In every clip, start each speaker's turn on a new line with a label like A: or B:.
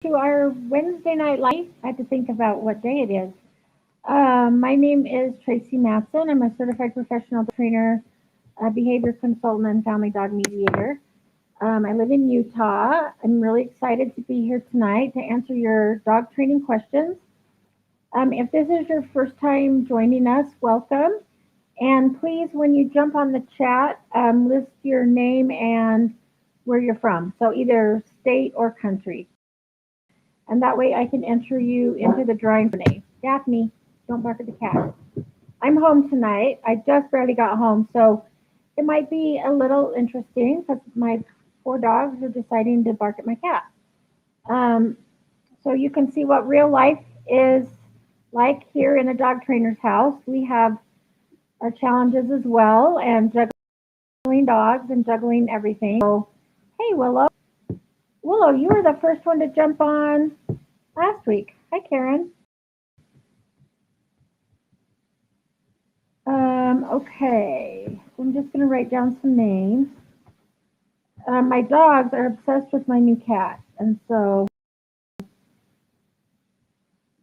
A: to our Wednesday night live. I had to think about what day it is. My name is Tracy Matson. I'm a certified professional trainer, a behavior consultant, and family dog mediator. I live in Utah. I'm really excited to be here tonight to answer your dog training questions. If this is your first time joining us, welcome. And please, when you jump on the chat, list your name and where you're from. So either state or country. And that way I can enter you into the drawing for Renee. Daphne, don't bark at the cat. I'm home tonight. I just barely got home, so it might be a little interesting because my four dogs are deciding to bark at my cat. Um, so you can see what real life is like here in a dog trainer's house. We have our challenges as well, and juggling dogs and juggling everything. So, hey, Willow. Willow, you were the first one to jump on last week. Hi, Karen. Okay, so I'm just going to write down some names. My dogs are obsessed with my new cat, and so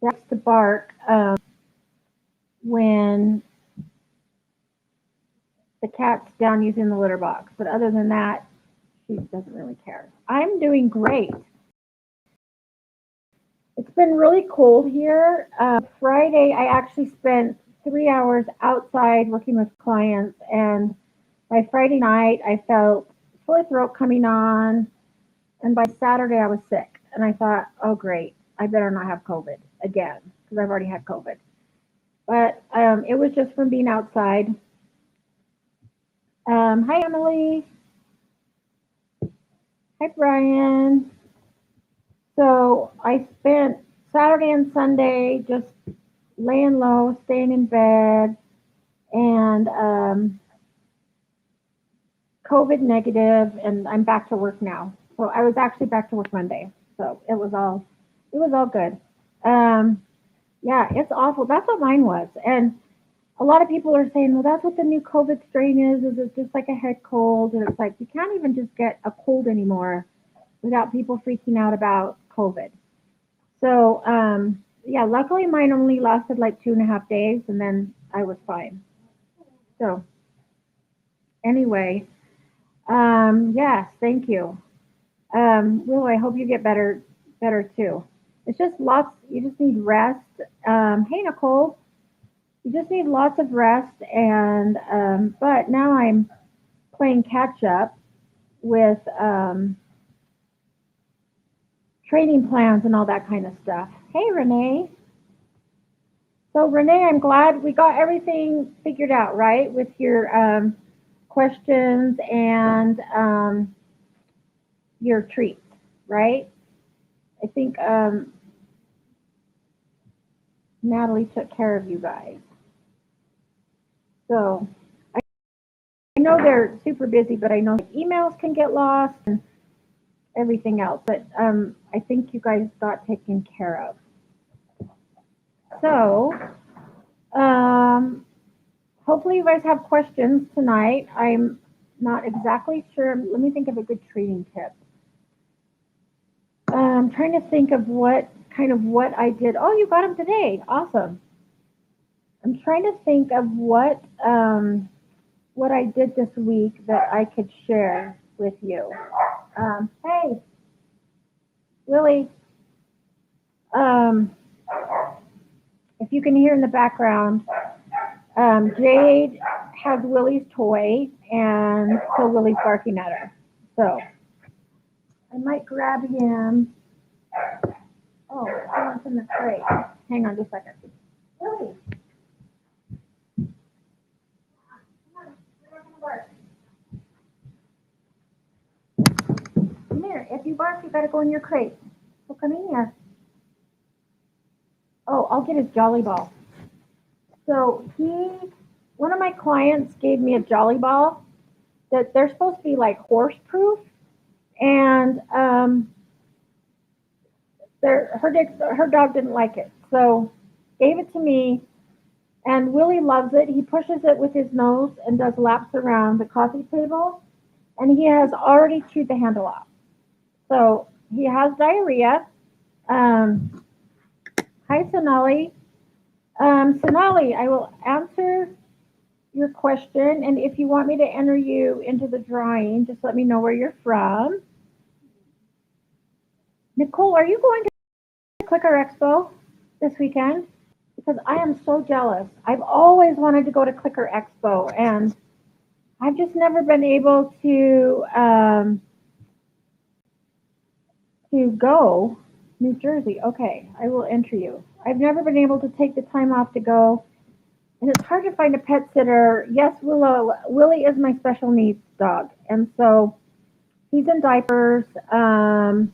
A: that's to bark when the cat's down using the litter box. But other than that, she doesn't really care. I'm doing great. It's been really cold here. Friday, I actually spent 3 hours outside working with clients, and by Friday night, I felt sore throat coming on, and by Saturday, I was sick. And I thought, oh, great, I better not have COVID again because I've already had COVID. But it was just from being outside. Hi, Emily. Hi, Brian. So I spent Saturday and Sunday just laying low, staying in bed, and COVID negative, and I'm back to work now. So I was actually back to work Monday. So it was all good. Yeah, it's awful. That's what mine was. And a lot of people are saying, well, that's what the new COVID strain is. Is it just like a head cold? And it's like you can't even just get a cold anymore without people freaking out about COVID. So yeah, luckily mine only lasted like 2.5 days, and then I was fine. So anyway, yes, thank you. Willow, I hope you get better too. It's just lots. You just need rest. Hey, Nicole, you just need lots of rest. And but now I'm playing catch up with training plans and all that kind of stuff. Hey, Renee. So Renee, I'm glad we got everything figured out, right? With your questions and your treats, right? I think Natalie took care of you guys. So I know they're super busy, but I know emails can get lost and everything else. But I think you guys got taken care of. So hopefully you guys have questions tonight. I'm not exactly sure. Let me think of a good training tip. I'm trying to think of what I did. Oh, you got them today. Awesome. I'm trying to think of what I did this week that I could share with you. Hey, Lily. If you can hear in the background, Jade has Willie's toy, and so Willie's barking at her. So I might grab him. Oh, he wants in the crate. Hang on just a second. Willie. Come here. If you bark, you gotta go in your crate. So come in here. Oh, I'll get his jolly ball. So one of my clients gave me a jolly ball that they're supposed to be like horse proof, and her dog didn't like it, so gave it to me. And Willie loves it. He pushes it with his nose and does laps around the coffee table, and he has already chewed the handle off. So he has diarrhea, Um, Hi, Sonali. Sonali, I will answer your question, and if you want me to enter you into the drawing, just let me know where you're from. Nicole, are you going to Clicker Expo this weekend? Because I am so jealous. I've always wanted to go to Clicker Expo, and I've just never been able to go. New Jersey. Okay, I will enter you. I've never been able to take the time off to go, and it's hard to find a pet sitter. Yes, Willie is my special needs dog, and so he's in diapers, and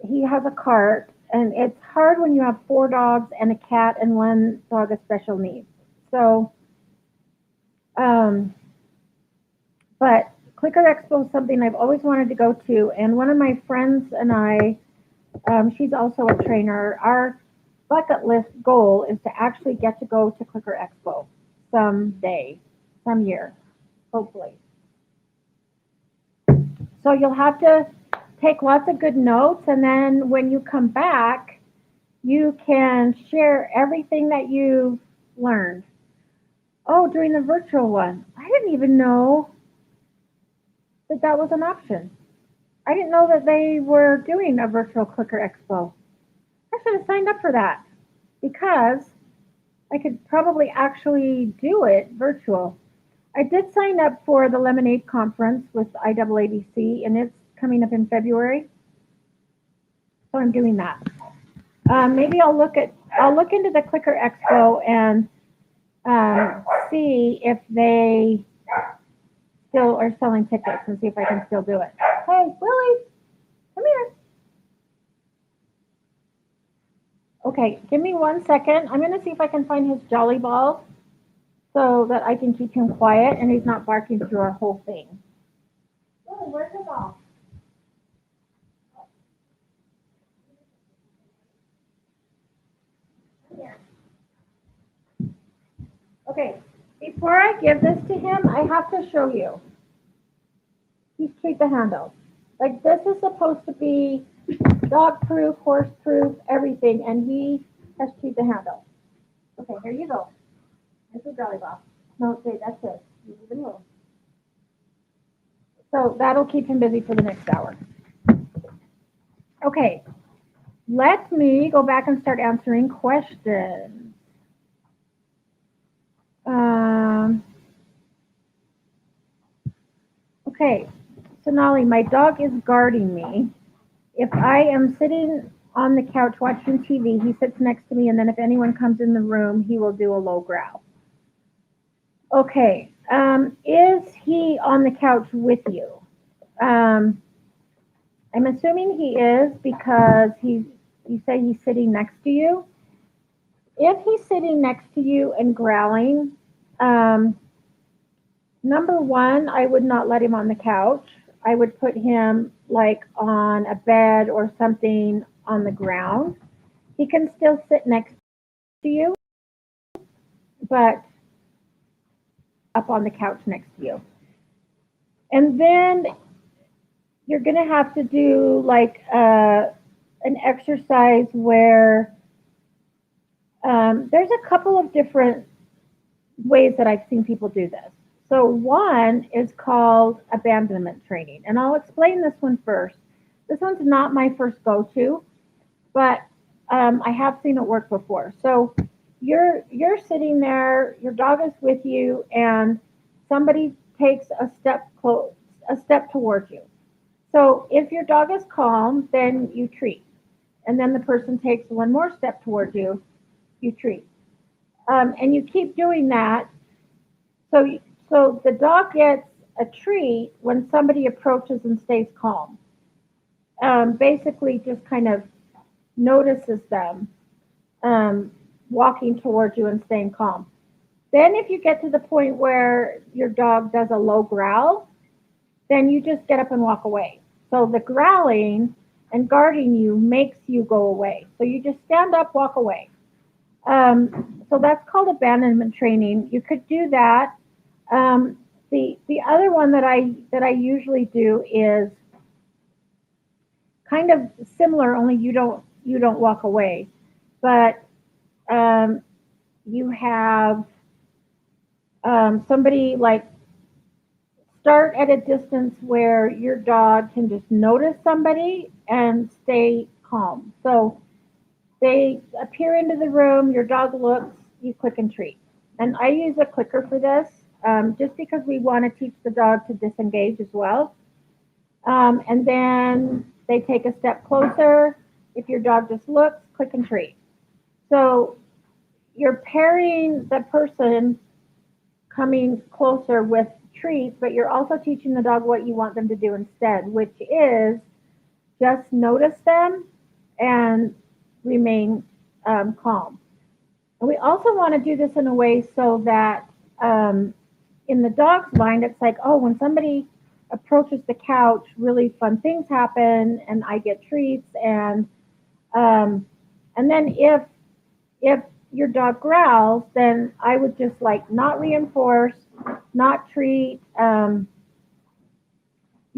A: he has a cart, and it's hard when you have four dogs and a cat and one dog with special needs. So, um, but Clicker Expo is something I've always wanted to go to, and one of my friends and I, she's also a trainer. Our bucket list goal is to actually get to go to Clicker Expo someday, some year, hopefully. So you'll have to take lots of good notes, and then when you come back, you can share everything that you've learned. Oh, during the virtual one, I didn't even know that that was an option. I didn't know that they were doing a virtual Clicker Expo. I should have signed up for that because I could probably actually do it virtual. I did sign up for the Lemonade Conference with IAABC, and it's coming up in February, so I'm doing that. Maybe I'll look into the Clicker Expo and see if they still are selling tickets and see if I can still do it. Hey, Willie, come here. Okay, give me 1 second. I'm going to see if I can find his Jolly Ball so that I can keep him quiet and he's not barking through our whole thing. Willie, where's the ball? Here. Okay, before I give this to him, I have to show you. He's treat the handle. Like this is supposed to be dog proof, horse proof, everything, and he has treat the handle. Okay, here you go. There's the Jolly Ball. No, wait, that's it. You leave it alone. So that'll keep him busy for the next hour. Okay, let me go back and start answering questions. Okay, Sonali, my dog is guarding me. If I am sitting on the couch watching TV, he sits next to me, and then if anyone comes in the room, he will do a low growl. Okay, is he on the couch with you? I'm assuming he is because you say he's sitting next to you. If he's sitting next to you and growling, number one, I would not let him on the couch. I would put him like on a bed or something on the ground. He can still sit next to you, but up on the couch next to you. And then you're going to have to do like an exercise where there's a couple of different ways that I've seen people do this. So one is called abandonment training, and I'll explain this one first. This one's not my first go-to, but I have seen it work before. So you're sitting there, your dog is with you, and somebody takes a step towards you. So if your dog is calm, then you treat, and then the person takes one more step towards you, you treat, and you keep doing that. So so the dog gets a treat when somebody approaches and stays calm. Basically, just kind of notices them um, walking towards you and staying calm. Then, if you get to the point where your dog does a low growl, then you just get up and walk away. So the growling and guarding you makes you go away. So you just stand up, walk away. So that's called abandonment training. You could do that. The other one that I usually do is kind of similar, only you don't walk away, but um, you have somebody like start at a distance where your dog can just notice somebody and stay calm. So they appear into the room, your dog looks, you click and treat. And I use a clicker for this, just because we want to teach the dog to disengage as well. And then they take a step closer. If your dog just looks, click and treat. So you're pairing the person coming closer with treats, but you're also teaching the dog what you want them to do instead, which is just notice them and remain calm. And we also want to do this in a way so that in the dog's mind, it's like, oh, when somebody approaches the couch, really fun things happen, and I get treats, um, and then if your dog growls, then I would just like not reinforce, not treat. You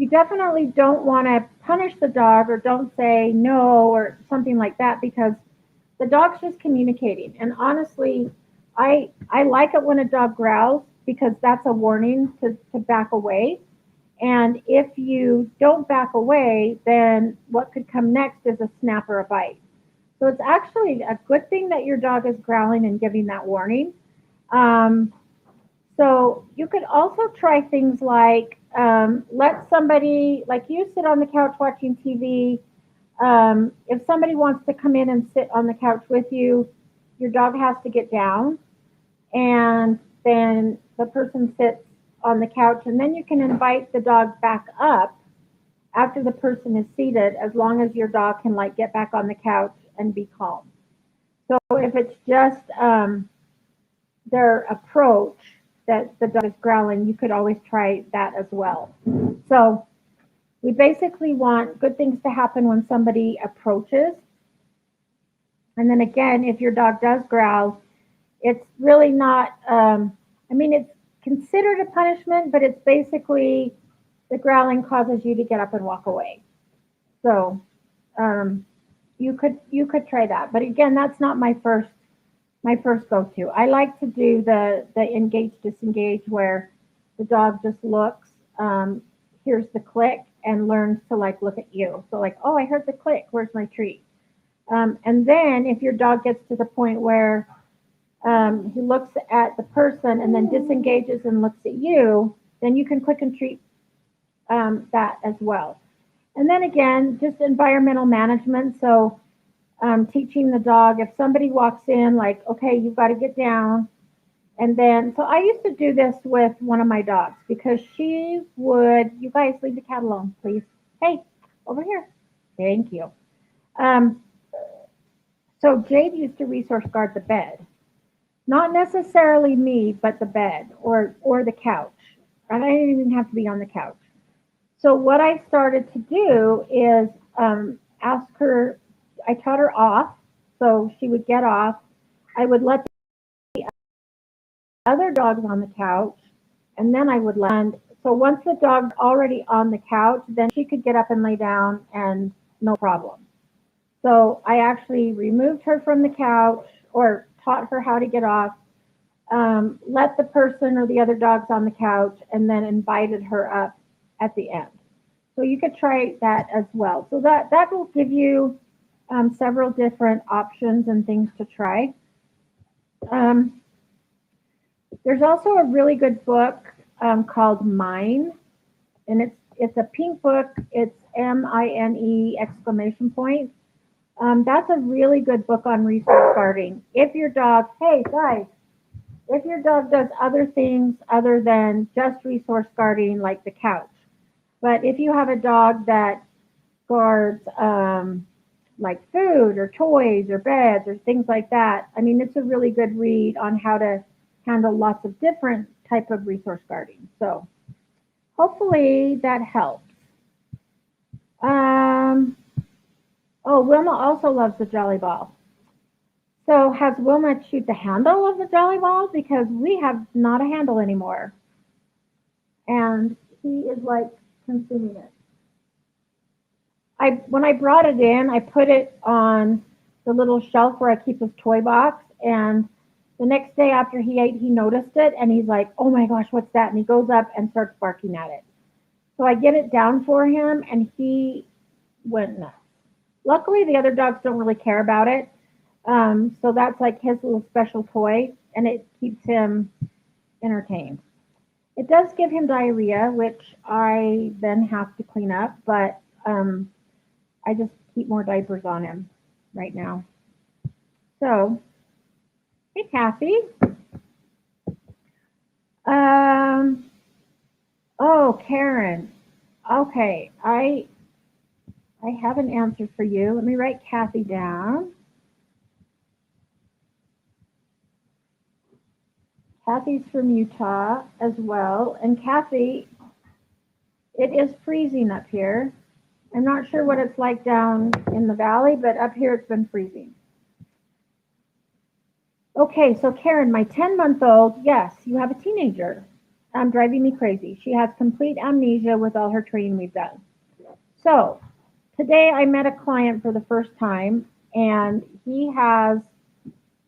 A: definitely don't want to punish the dog or don't say no or something like that because the dog's just communicating. And honestly, I like it when a dog growls because that's a warning to back away. And if you don't back away, then what could come next is a snap or a bite. So it's actually a good thing that your dog is growling and giving that warning. Um, so you could also try things like let somebody, like you sit on the couch watching TV. If somebody wants to come in and sit on the couch with you, your dog has to get down, and then the person sits on the couch, and then you can invite the dog back up after the person is seated, as long as your dog can like get back on the couch and be calm. So if it's just their approach that the dog is growling, you could always try that as well. So we basically want good things to happen when somebody approaches. And then again, if your dog does growl, it's really not, I mean, it's considered a punishment, but it's basically the growling causes you to get up and walk away. So um, you could try that. But again, that's not my first go-to. I like to do the engage disengage where the dog just looks, hears the click, and learns to like look at you. So like, oh, I heard the click. Where's my treat? And then if your dog gets to the point where he looks at the person and then disengages and looks at you, then you can click and treat that as well. And then again, just environmental management. So teaching the dog if somebody walks in, like, okay, you've got to get down. And then, so I used to do this with one of my dogs because she would, you guys leave the cat alone, please. Hey, over here. Thank you. Um, so Jade used to resource guard the bed. Not necessarily me, but the bed or the couch. And I didn't even have to be on the couch. So what I started to do is ask her. I taught her off, so she would get off. I would let the other dogs on the couch, and then I would let. And so once the dog's already on the couch, then she could get up and lay down, and no problem. So I actually removed her from the couch or taught her how to get off, let the person or the other dogs on the couch, and then invited her up at the end. So you could try that as well. So that will give you several different options and things to try. Um, there's also a really good book called Mine, and it's a pink book. It's MINE exclamation point. That's a really good book on resource guarding. If your dog, hey guys, if your dog does other things other than just resource guarding, like the couch, but if you have a dog that guards like food or toys or beds or things like that, I mean, it's a really good read on how to handle lots of different type of resource guarding. So hopefully that helps. Um, oh, Wilma also loves the Jolly Ball. So has Wilma chewed the handle of the Jolly Ball? Because we have not a handle anymore. And he is like consuming it. when I brought it in, I put it on the little shelf where I keep his toy box, and the next day after he ate, he noticed it, and he's like, "Oh my gosh, what's that?" And he goes up and starts barking at it. So I get it down for him, and he went nuts. Luckily, the other dogs don't really care about it, so that's like his little special toy, and it keeps him entertained. It does give him diarrhea, which I then have to clean up, but I just keep more diapers on him right now. So, hey, Kathy. Oh, Karen. Okay, I have an answer for you. Let me write Kathy down. Kathy's from Utah as well. And Kathy, it is freezing up here. I'm not sure what it's like down in the valley, but up here it's been freezing. Okay, so Karen, my 10-month-old, yes, you have a teenager. Driving me crazy. She has complete amnesia with all her training we've done. So today I met a client for the first time, and he has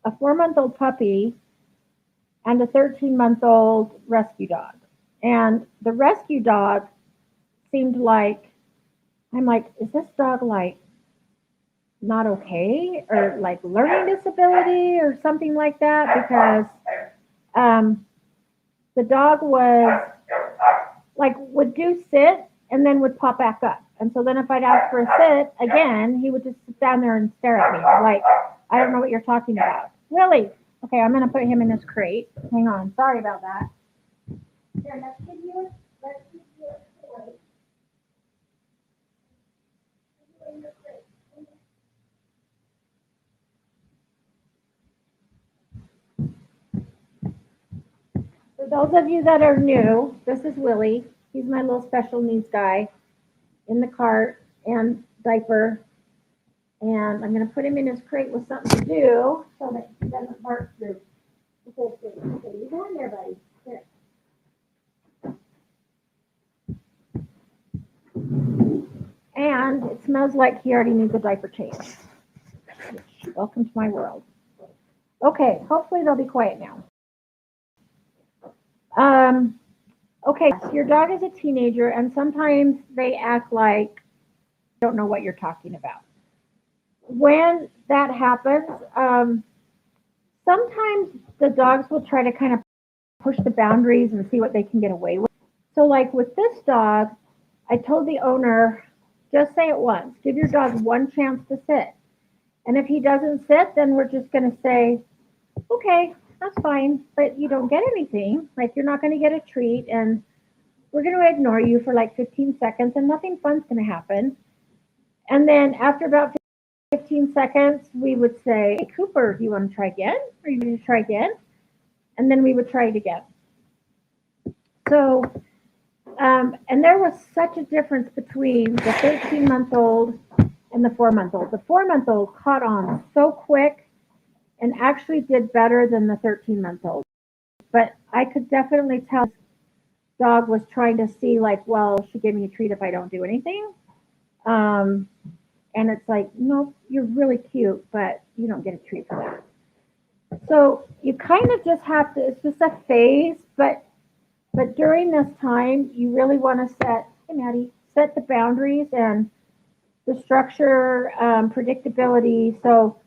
A: a 4-month-old puppy and a 13-month-old rescue dog. And the rescue dog seemed like, I'm like, is this dog like not okay, or like learning disability or something like that? Because the dog was like, would do sit and then would pop back up. And so then if I'd ask for a sit again, he would just sit down there and stare at me like, I don't know what you're talking about. Willie. Okay, I'm going to put him in his crate. Hang on. Sorry about that. Here, let's give you a toy. For those of you that are new, this is Willie. He's my little special needs guy in the cart and diaper. And I'm going to put him in his crate with something to do so that he doesn't bark through the whole thing. Okay, you go in there, buddy. Here. And it smells like he already needs a diaper change. Welcome to my world. Okay, hopefully they'll be quiet now. Okay, so your dog is a teenager, and sometimes they act like they don't know what you're talking about. When that happens, sometimes the dogs will try to kind of push the boundaries and see what they can get away with. So, like with this dog, I told the owner, just say it once. Give your dog one chance to sit. And if he doesn't sit, then we're just going to say, okay, that's fine, but you don't get anything. Like, you're not going to get a treat, and we're going to ignore you for like 15 seconds, and nothing fun's going to happen. And then after about 15 seconds, we would say, hey, Cooper, do you want to try again? Are you going to try again? And then we would try it again. So, and there was such a difference between the 13-month-old and the 4-month-old. The 4-month-old caught on so quick and actually did better than the 13-month-old. But I could definitely tell this dog was trying to see, like, well, she gave me a treat if I don't do anything. And it's like, no, you're really cute, but you don't get a treat for that. So you kind of just have to, it's just a phase, but during this time, you really want to set, hey, Maddie, set the boundaries and the structure, predictability. So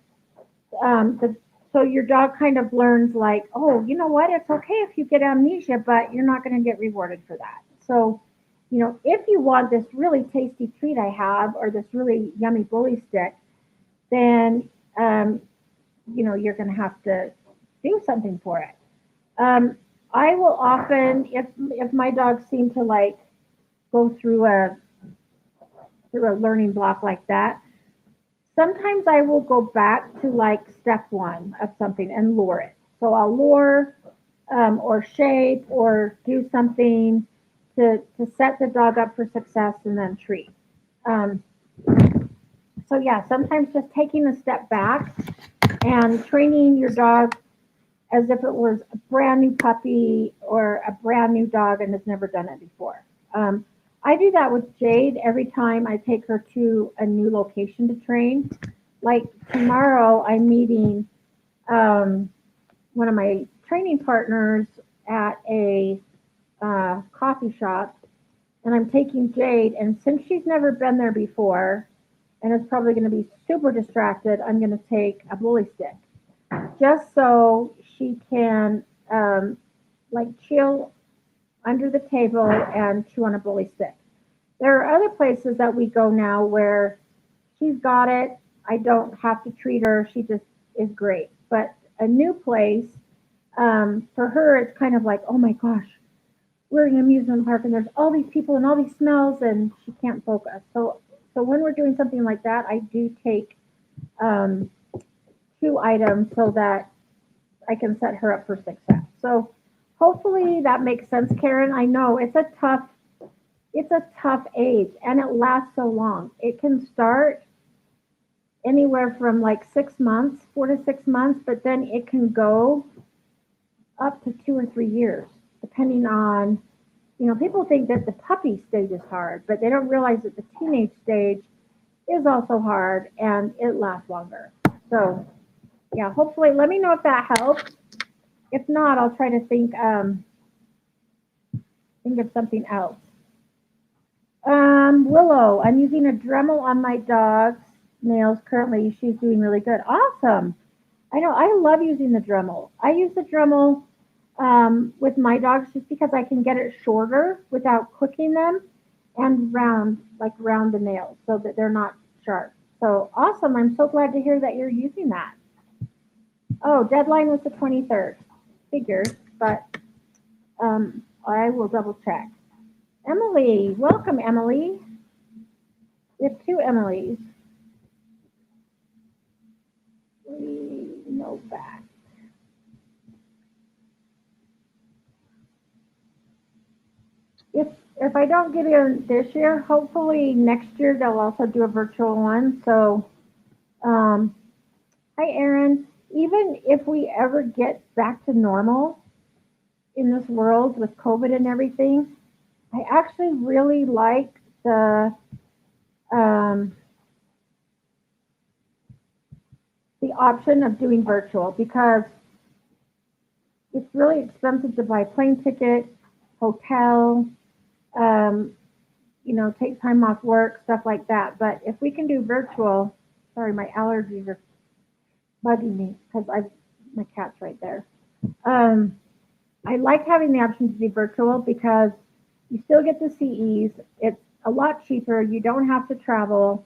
A: so your dog kind of learns like, oh, you know what? It's okay if you get amnesia, but you're not going to get rewarded for that. So, you know, if you want this really tasty treat I have, or this really yummy bully stick, then, you know, you're going to have to do something for it. I will often, if my dogs seem to like go through a learning block like that, sometimes I will go back to like step one of something and lure it. So I'll lure or shape or do something to set the dog up for success and then treat. So yeah, sometimes just taking a step back and training your dog as if it was a brand new puppy or a brand new dog and has never done it before. I do that with Jade every time I take her to a new location to train. Like tomorrow, I'm meeting um, one of my training partners at a coffee shop, and I'm taking Jade. And since she's never been there before, and is probably going to be super distracted, I'm going to take a bully stick just so she can like chill under the table and chew on a bully stick. There are other places that we go now where she's got it. I don't have to treat her. She just is great. But a new place, for her, it's kind of like, oh my gosh, we're in an amusement park and there's all these people and all these smells and she can't focus. So when we're doing something like that, I do take um, two items so that I can set her up for success. So hopefully that makes sense, Karen. I know it's a tough age and it lasts so long. It can start anywhere from like 6 months, 4 to 6 months, but then it can go up to 2 or 3 years, depending on, people think that the puppy stage is hard, but they don't realize that the teenage stage is also hard and it lasts longer. So, yeah, hopefully, let me know if that helps. If not, I'll try to think of something else. Willow, I'm using a Dremel on my dog's nails currently. She's doing really good. Awesome. I know. I love using the Dremel. I use the Dremel with my dogs just because I can get it shorter without clicking them and round the nails so that they're not sharp. So awesome. I'm so glad to hear that you're using that. Oh, deadline was the 23rd. Figured, but I will double check. Emily, welcome, Emily. We have two Emilys. We know back. If I don't get in this year, hopefully next year they'll also do a virtual one. So, um, hi, Erin. Even if we ever get back to normal in this world with COVID and everything, I actually really like um, the option of doing virtual because it's really expensive to buy plane ticket, hotel, um, take time off work, stuff like that. But if we can do virtual, sorry, my allergies are bugging me because my cat's right there. Um, I like having the option to do virtual because you still get to see ease. It's a lot cheaper. You don't have to travel.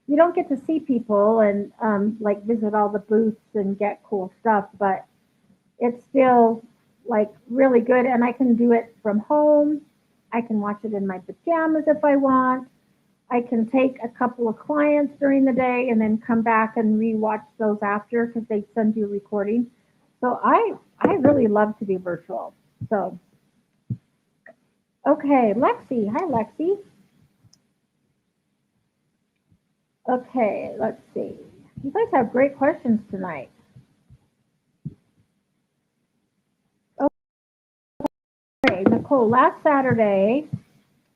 A: You don't get to see people and like visit all the booths and get cool stuff, but it's still like really good. And I can do it from home. I can watch it in my pajamas if I want. I can take a couple of clients during the day and then come back and rewatch those after because they send you a recording. So I really love to do virtual. So okay, Lexi. Hi, Lexi. Okay, let's see. You guys have great questions tonight. Okay, Nicole, last Saturday,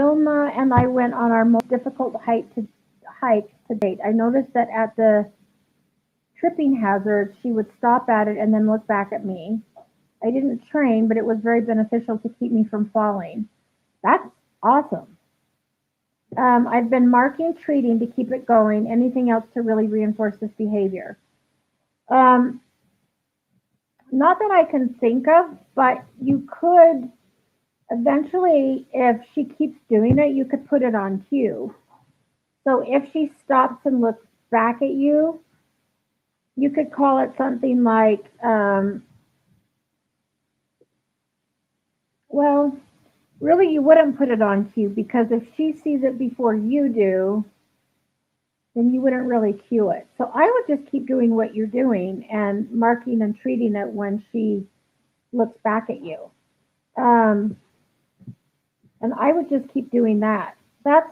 A: Wilma and I went on our most difficult hike to date. I noticed that at the tripping hazard, she would stop at it and then look back at me. I didn't train, but it was very beneficial to keep me from falling. That's awesome. I've been marking treating to keep it going. Anything else to really reinforce this behavior? Um, Not that I can think of, but you could eventually, if she keeps doing it, you could put it on cue. So if she stops and looks back at you, you could call it something like, well, really, you wouldn't put it on cue because if she sees it before you do, then you wouldn't really cue it. So I would just keep doing what you're doing and marking and treating it when she looks back at you. Um, and I would just keep doing that. That's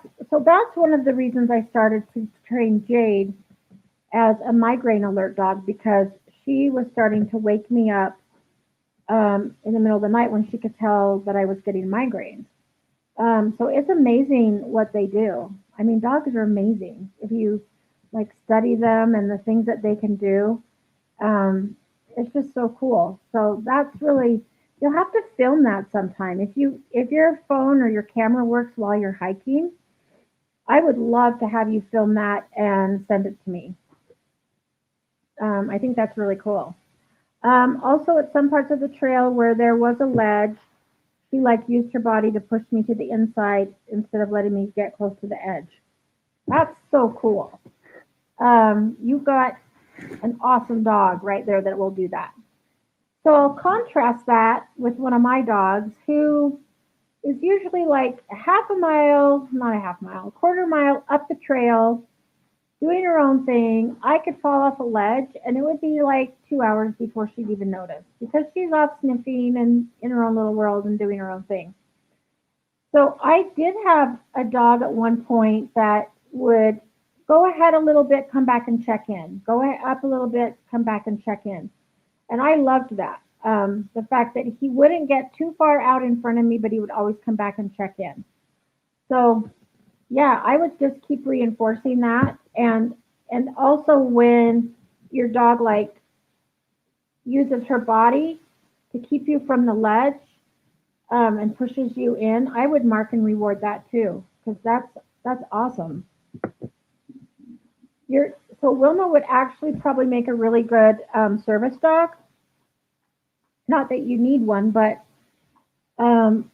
A: one of the reasons I started to train Jade as a migraine alert dog because she was starting to wake me up in the middle of the night when she could tell that I was getting migraines. So it's amazing what they do. I mean, dogs are amazing if you like study them and the things that they can do. Um, it's just so cool. So that's really, you'll have to film that sometime. If your phone or your camera works while you're hiking, I would love to have you film that and send it to me. I think that's really cool. Also, at some parts of the trail where there was a ledge, she like used her body to push me to the inside instead of letting me get close to the edge. That's so cool. You got an awesome dog right there that will do that. So I'll contrast that with one of my dogs who is usually like a half a mile, not a half mile, a quarter mile up the trail, doing her own thing. I could fall off a ledge and it would be like 2 hours before she'd even notice because she's off sniffing and in her own little world and doing her own thing. So I did have a dog at one point that would go ahead a little bit, come back and check in. Go up a little bit, come back and check in. And I loved that. The fact that he wouldn't get too far out in front of me, but he would always come back and check in. So yeah, I would just keep reinforcing that. And also when your dog like uses her body to keep you from the ledge and pushes you in, I would mark and reward that too because that's awesome. So Wilma would actually probably make a really good service dog. Not that you need one, but um,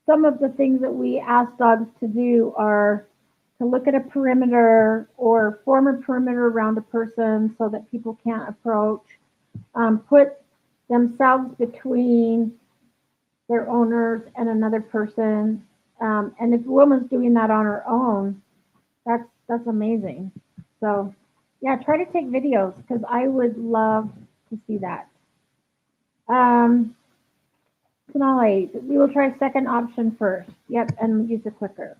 A: some of the things that we ask dogs to do are to look at a perimeter or form a perimeter around a person so that people can't approach, put themselves between their owners and another person. And if a woman's doing that on her own, that's amazing. So yeah, try to take videos because I would love to see that. Um, Sonali, we will try second option first. Yep, and use the clicker.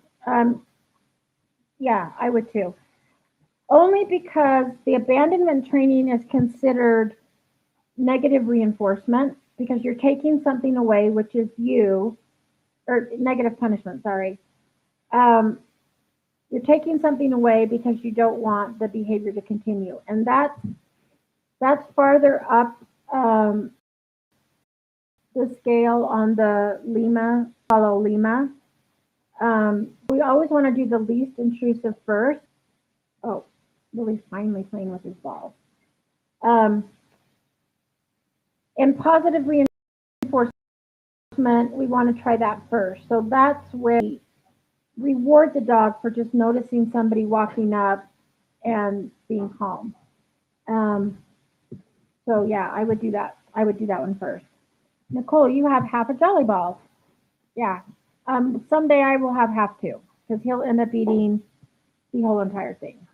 A: Yeah, I would too. Only because the abandonment training is considered negative reinforcement because you're taking something away, which is you, or negative punishment, sorry. Um, you're taking something away because you don't want the behavior to continue. And that's farther up the scale on the Lima, follow Lima. We always want to do the least intrusive first. Oh, Lily's finally playing with his ball. Um, and positive reinforcement, we want to try that first. So that's where we reward the dog for just noticing somebody walking up and being calm. Um, so yeah, I would do that. I would do that one first. Nicole, you have half a Jolly Ball. Yeah. Someday I will have half two because he'll end up eating the whole entire thing.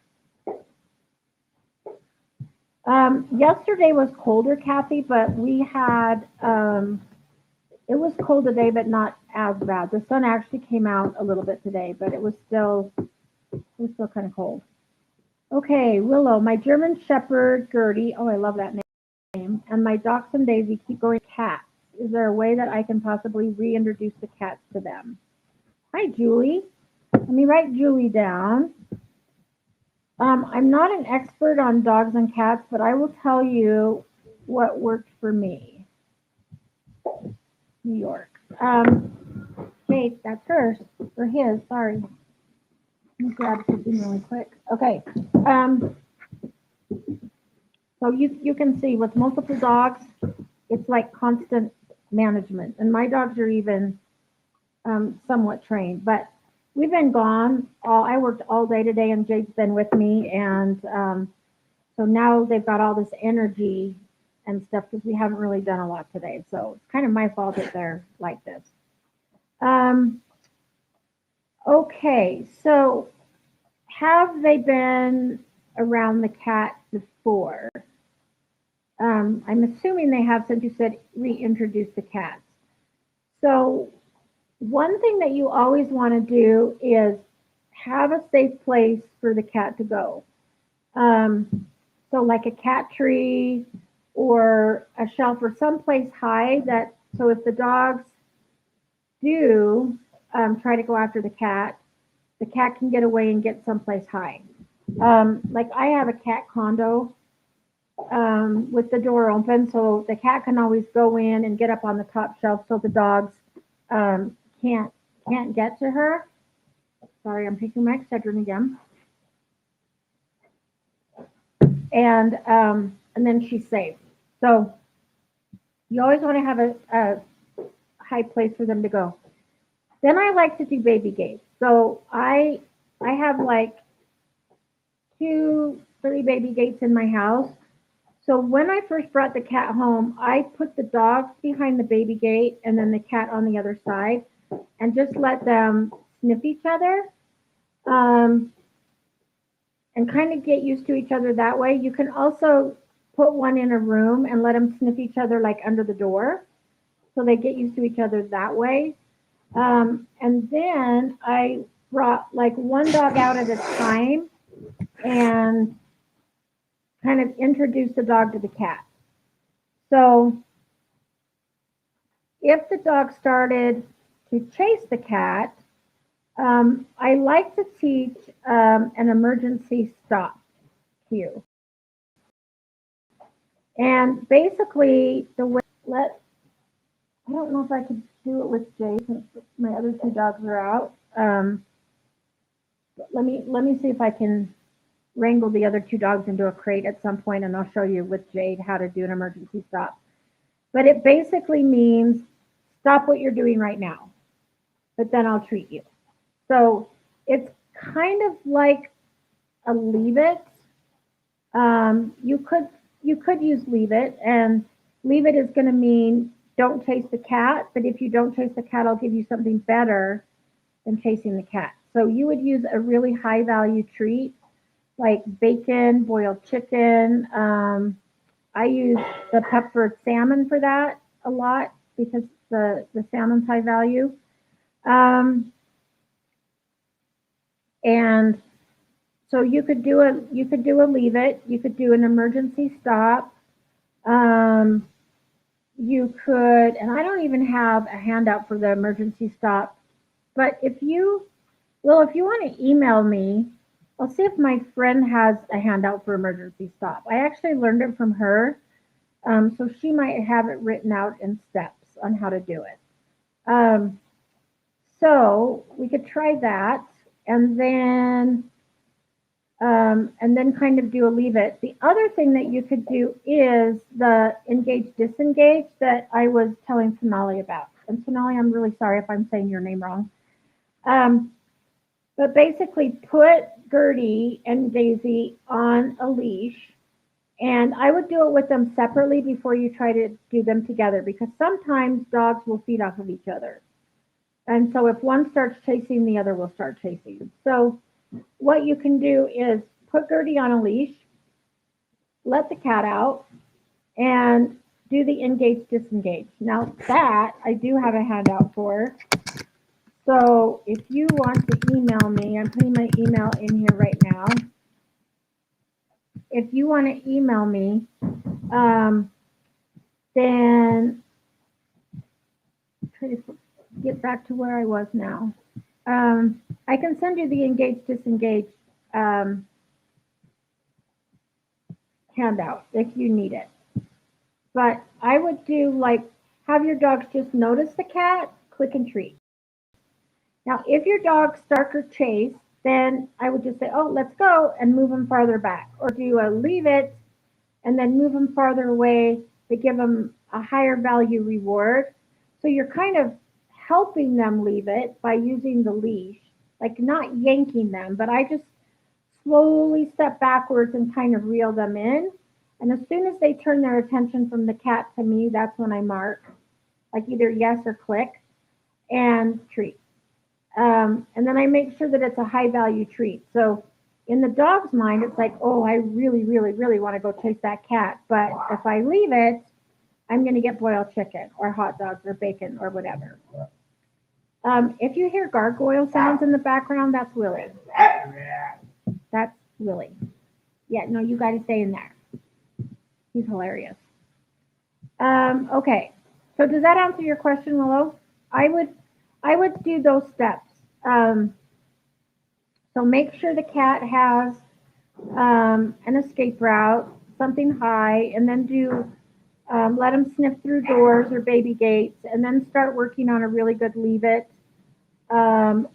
A: Yesterday was colder, Kathy, but we had it was cold today, but not as bad. The sun actually came out a little bit today, but it was still kind of cold. Okay, Willow, my German Shepherd Gertie. Oh, I love that name. And my Dachshund Daisy keep going cats. Is there a way that I can possibly reintroduce the cats to them? Hi, Julie. Let me write Julie down. I'm not an expert on dogs and cats, but I will tell you what worked for me. New York. Kate, that's hers, or his, sorry. Let me grab something really quick. Okay. So you can see with multiple dogs, it's like constant management. And my dogs are even somewhat trained, but we've been gone. I worked all day today, and Jade's been with me, and so now they've got all this energy and stuff because we haven't really done a lot today. So it's kind of my fault that they're like this. Okay, so have they been around the cat before? I'm assuming they have since you said reintroduce the cats. So one thing that you always want to do is have a safe place for the cat to go. So like a cat tree or a shelf or someplace high that so if the dogs do try to go after the cat can get away and get someplace high. Like I have a cat condo with the door open, so the cat can always go in and get up on the top shelf, so the dogs um, can't get to her. Sorry, I'm taking my Excedrin again. And then she's safe. So you always want to have a high place for them to go. Then I like to do baby gates. So I have like 2-3 baby gates in my house. So when I first brought the cat home, I put the dogs behind the baby gate and then the cat on the other side, and just let them sniff each other, and kind of get used to each other that way. You can also put one in a room and let them sniff each other like under the door, so they get used to each other that way. And then I brought like one dog out at a time and kind of introduced the dog to the cat. So if the dog started to chase the cat, I like to teach an emergency stop cue. And basically, I don't know if I could do it with Jay since my other 2 dogs are out. Let me see if I can wrangle the other 2 dogs into a crate at some point, and I'll show you with Jade how to do an emergency stop. But it basically means stop what you're doing right now, but then I'll treat you. So it's kind of like a leave it. You could use leave it, and leave it is going to mean don't chase the cat, but if you don't chase the cat, I'll give you something better than chasing the cat. So you would use a really high value treat like bacon, boiled chicken. I use the Pupford salmon for that a lot because the salmon's high value. And so you could do a leave it, you could do an emergency stop. You could, and I don't even have a handout for the emergency stop, but if you want to email me, I'll see if my friend has a handout for emergency stop. I actually learned it from her, so she might have it written out in steps on how to do it. So we could try that, and then kind of do a leave it. The other thing that you could do is the engage disengage that I was telling Sonali about. And Sonali, I'm really sorry if I'm saying your name wrong. But basically put Gertie and Daisy on a leash, and I would do it with them separately before you try to do them together, because sometimes dogs will feed off of each other. And so if one starts chasing, the other will start chasing. So what you can do is put Gertie on a leash, let the cat out, and do the engage disengage. Now that I do have a handout for. So if you want to email me, I'm putting my email in here right now. If you want to email me, then try to get back to where I was now. I can send you the engage disengage handout if you need it. But I would do like have your dogs just notice the cat, click and treat. Now, if your dog starts or chase, then I would just say, oh, let's go, and move them farther back. Or do a leave it and then move them farther away to give them a higher value reward. So you're kind of helping them leave it by using the leash, like not yanking them, but I just slowly step backwards and kind of reel them in. And as soon as they turn their attention from the cat to me, that's when I mark, like either yes or click, and treat. And then I make sure that it's a high value treat. So in the dog's mind, it's like, oh, I really, really, really want to go chase that cat. But if I leave it, I'm going to get boiled chicken or hot dogs or bacon or whatever. If you hear gargoyle sounds in the background, that's Willie. That's Willie. Yeah, no, you got to stay in there. He's hilarious. Okay, so does that answer your question, Willow? I I would do those steps. So make sure the cat has an escape route, something high, and then do let them sniff through doors or baby gates, and then start working on a really good leave it um,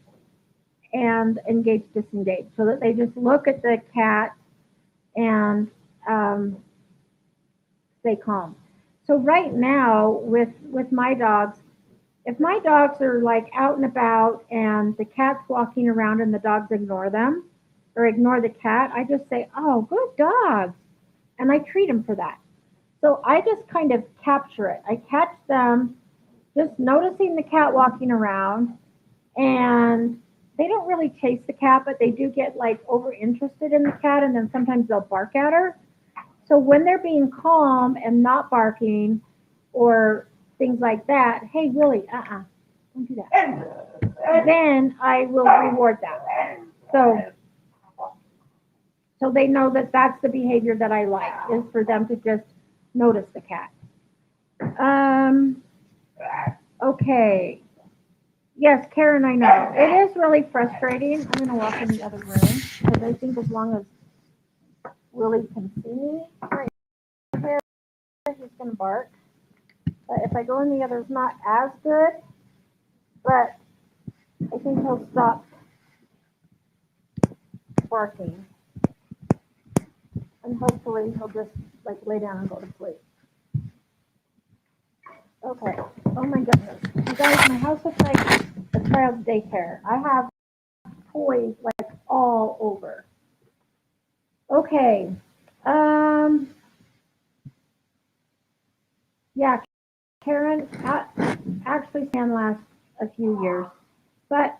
A: and engage disengage, so that they just look at the cat and um, stay calm. So right now with my dogs, if my dogs are like out and about and the cat's walking around and the dogs ignore them or ignore the cat, I just say, "Oh, good dogs," and I treat them for that. So I just kind of capture it. I catch them just noticing the cat walking around, and they don't really chase the cat, but they do get like over interested in the cat, and then sometimes they'll bark at her. So when they're being calm and not barking or things like that, hey Willie, don't do that. Then I will reward that. So they know that that's the behavior that I like, is for them to just notice the cat. Um, okay. Yes, Karen, I know. It is really frustrating. I'm going to walk in the other room because I think as long as Willie can see me right here, he's going to bark. But if I go in the other, it's not as good, but I think he'll stop barking. And hopefully he'll just like lay down and go to sleep. Okay. Oh my goodness. You guys, my house is like a child's daycare. I have toys like all over. Okay. Um, yeah, Karen actually can last a few years. But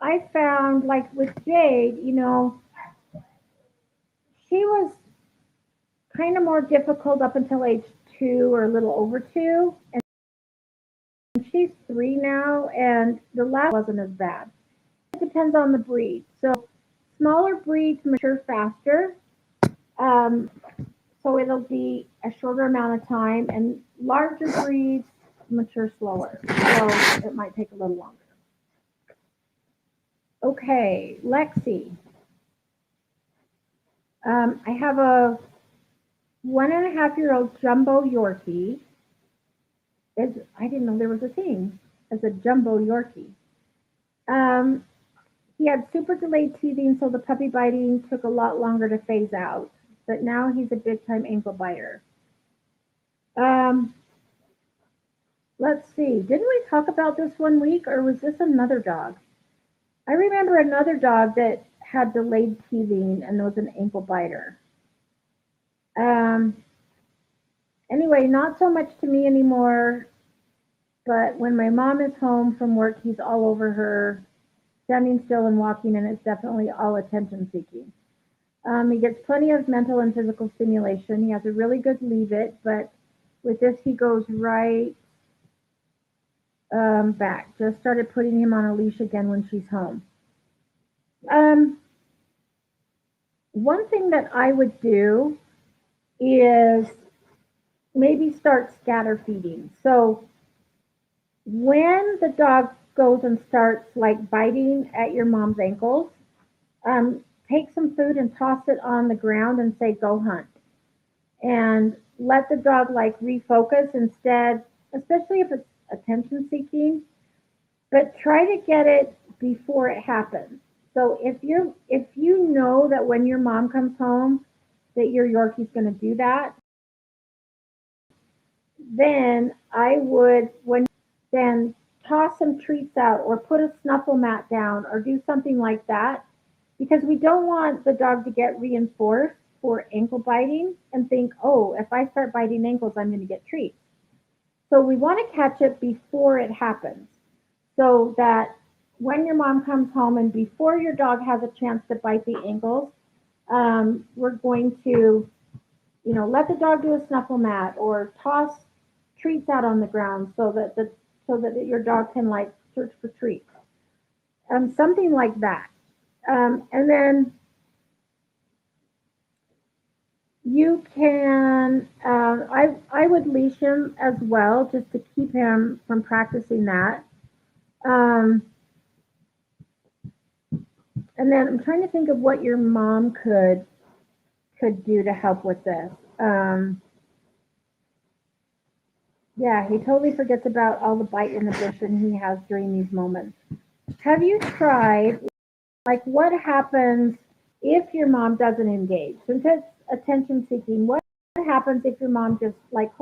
A: I found like with Jade, she was kind of more difficult up until age 2 or a little over 2. And she's 3 now, and the last wasn't as bad. It depends on the breed. So smaller breeds mature faster. Um, so it'll be a shorter amount of time, and larger breeds mature slower. So it might take a little longer. Okay, Lexi. I have a 1.5-year-old jumbo Yorkie. I didn't know there was a thing as a jumbo Yorkie. Um, he had super delayed teething, so the puppy biting took a lot longer to phase out. But now he's a big time ankle biter. Um, let's see. Didn't we talk about this one week, or was this another dog? I remember another dog that had delayed teething and was an ankle biter. Um, anyway, not so much to me anymore. But when my mom is home from work, he's all over her, standing still and walking, and it's definitely all attention seeking. He gets plenty of mental and physical stimulation. He has a really good leave it, but with this, he goes right back. Just started putting him on a leash again when she's home. One thing that I would do is maybe start scatter feeding. So when the dog goes and starts like biting at your mom's ankles, take some food and toss it on the ground and say, "Go hunt." And let the dog like refocus instead, especially if it's attention seeking, but try to get it before it happens. So if you know that when your mom comes home that your Yorkie's going to do that, then I would then toss some treats out or put a snuffle mat down or do something like that, because we don't want the dog to get reinforced for ankle biting and think, "Oh, if I start biting ankles, I'm going to get treats." So we want to catch it before it happens, so that when your mom comes home and before your dog has a chance to bite the ankles, we're going to, let the dog do a snuffle mat or toss treats out on the ground so that your dog can like search for treats, something like that. And then you can, I would leash him as well just to keep him from practicing that. Um, and then I'm trying to think of what your mom could do to help with this. Yeah, he totally forgets about all the bite in the bush he has during these moments. Have you tried, like, what happens if your mom doesn't engage? Since it's attention seeking, what happens if your mom just, like,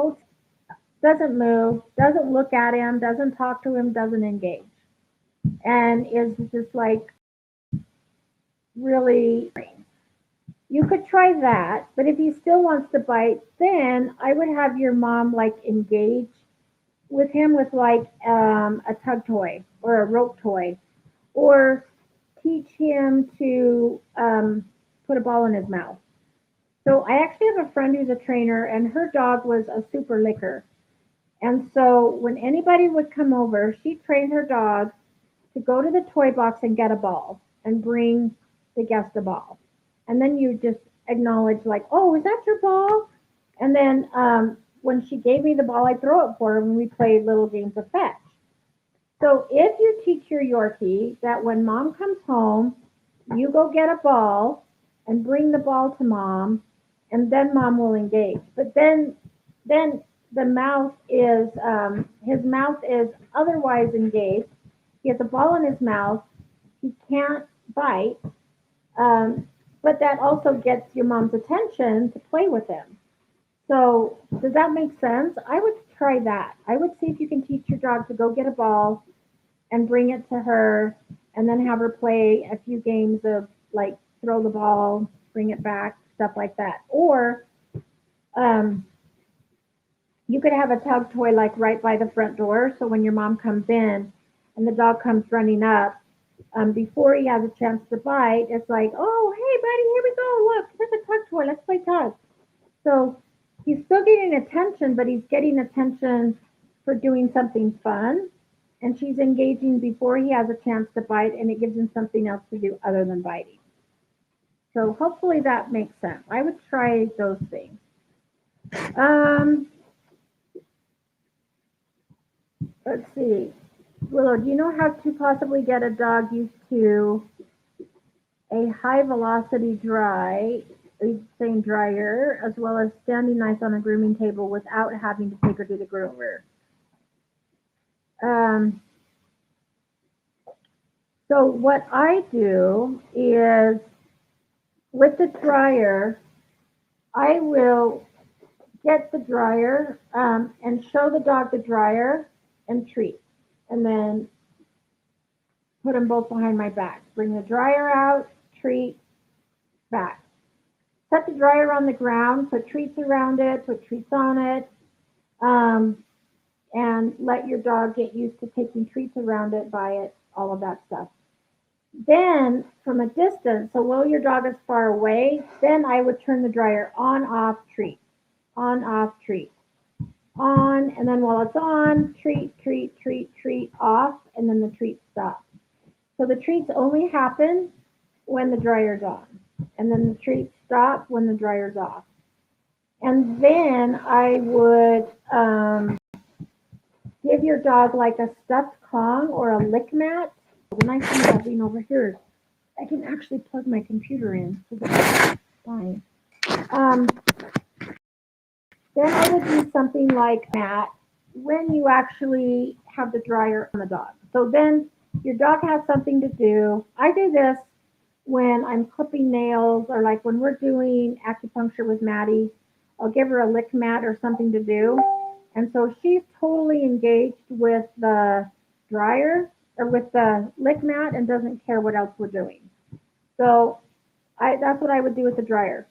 A: doesn't move, doesn't look at him, doesn't talk to him, doesn't engage, and is just, like, really. You could try that, but if he still wants to bite, then I would have your mom, like, engage with him with, like, a tug toy or a rope toy, or teach him to put a ball in his mouth. So I actually have a friend who's a trainer, and her dog was a super licker. And so when anybody would come over, she trained her dog to go to the toy box and get a ball and bring the guest a ball. And then you just acknowledge, like, oh, is that your ball? And then when she gave me the ball, I throw it for her when we played little games of fetch. So if you teach your Yorkie that when mom comes home, you go get a ball and bring the ball to mom, and then mom will engage. But then the mouth is his mouth is otherwise engaged. He has a ball in his mouth. He can't bite, but that also gets your mom's attention to play with him. So does that make sense? I would try that. I would see if you can teach your dog to go get a ball and bring it to her, and then have her play a few games of, like, throw the ball, bring it back, stuff like that. Or um, you could have a tug toy, like, right by the front door, so when your mom comes in and the dog comes running up, before he has a chance to bite, it's like, oh, hey, buddy, here we go. Look, here's a tug toy. Let's play tug. So he's still getting attention, but he's getting attention for doing something fun. And she's engaging before he has a chance to bite, and it gives him something else to do other than biting. So hopefully that makes sense. I would try those things. Um, let's see. Willow, do you know how to possibly get a dog used to a high velocity dryer, as well as standing nice on a grooming table without having to take her to the groomer? So what I do is, with the dryer, I will get the dryer and show the dog the dryer and treat, and then put them both behind my back. Bring the dryer out, treat, back. Set the dryer on the ground, put treats around it, put treats on it, and let your dog get used to taking treats around it, by it, all of that stuff. Then from a distance, so while your dog is far away, then I would turn the dryer on, off, treat, on, off, treat, on, and then while it's on, treat, treat, treat, treat, off, and then the treat stops. So the treats only happen when the dryer's on, and then the treats stop when the dryer's off. And then I would give your dog, like, a stuffed Kong or a lick mat. The nice thing about being over here is I can actually plug my computer in, so that's fine. Then I would do something like that when you actually have the dryer on the dog. So then your dog has something to do. I do this when I'm clipping nails, or, like, when we're doing acupuncture with Maddie. I'll give her a lick mat or something to do. And so she's totally engaged with the dryer or with the lick mat and doesn't care what else we're doing. So that's what I would do with the dryer.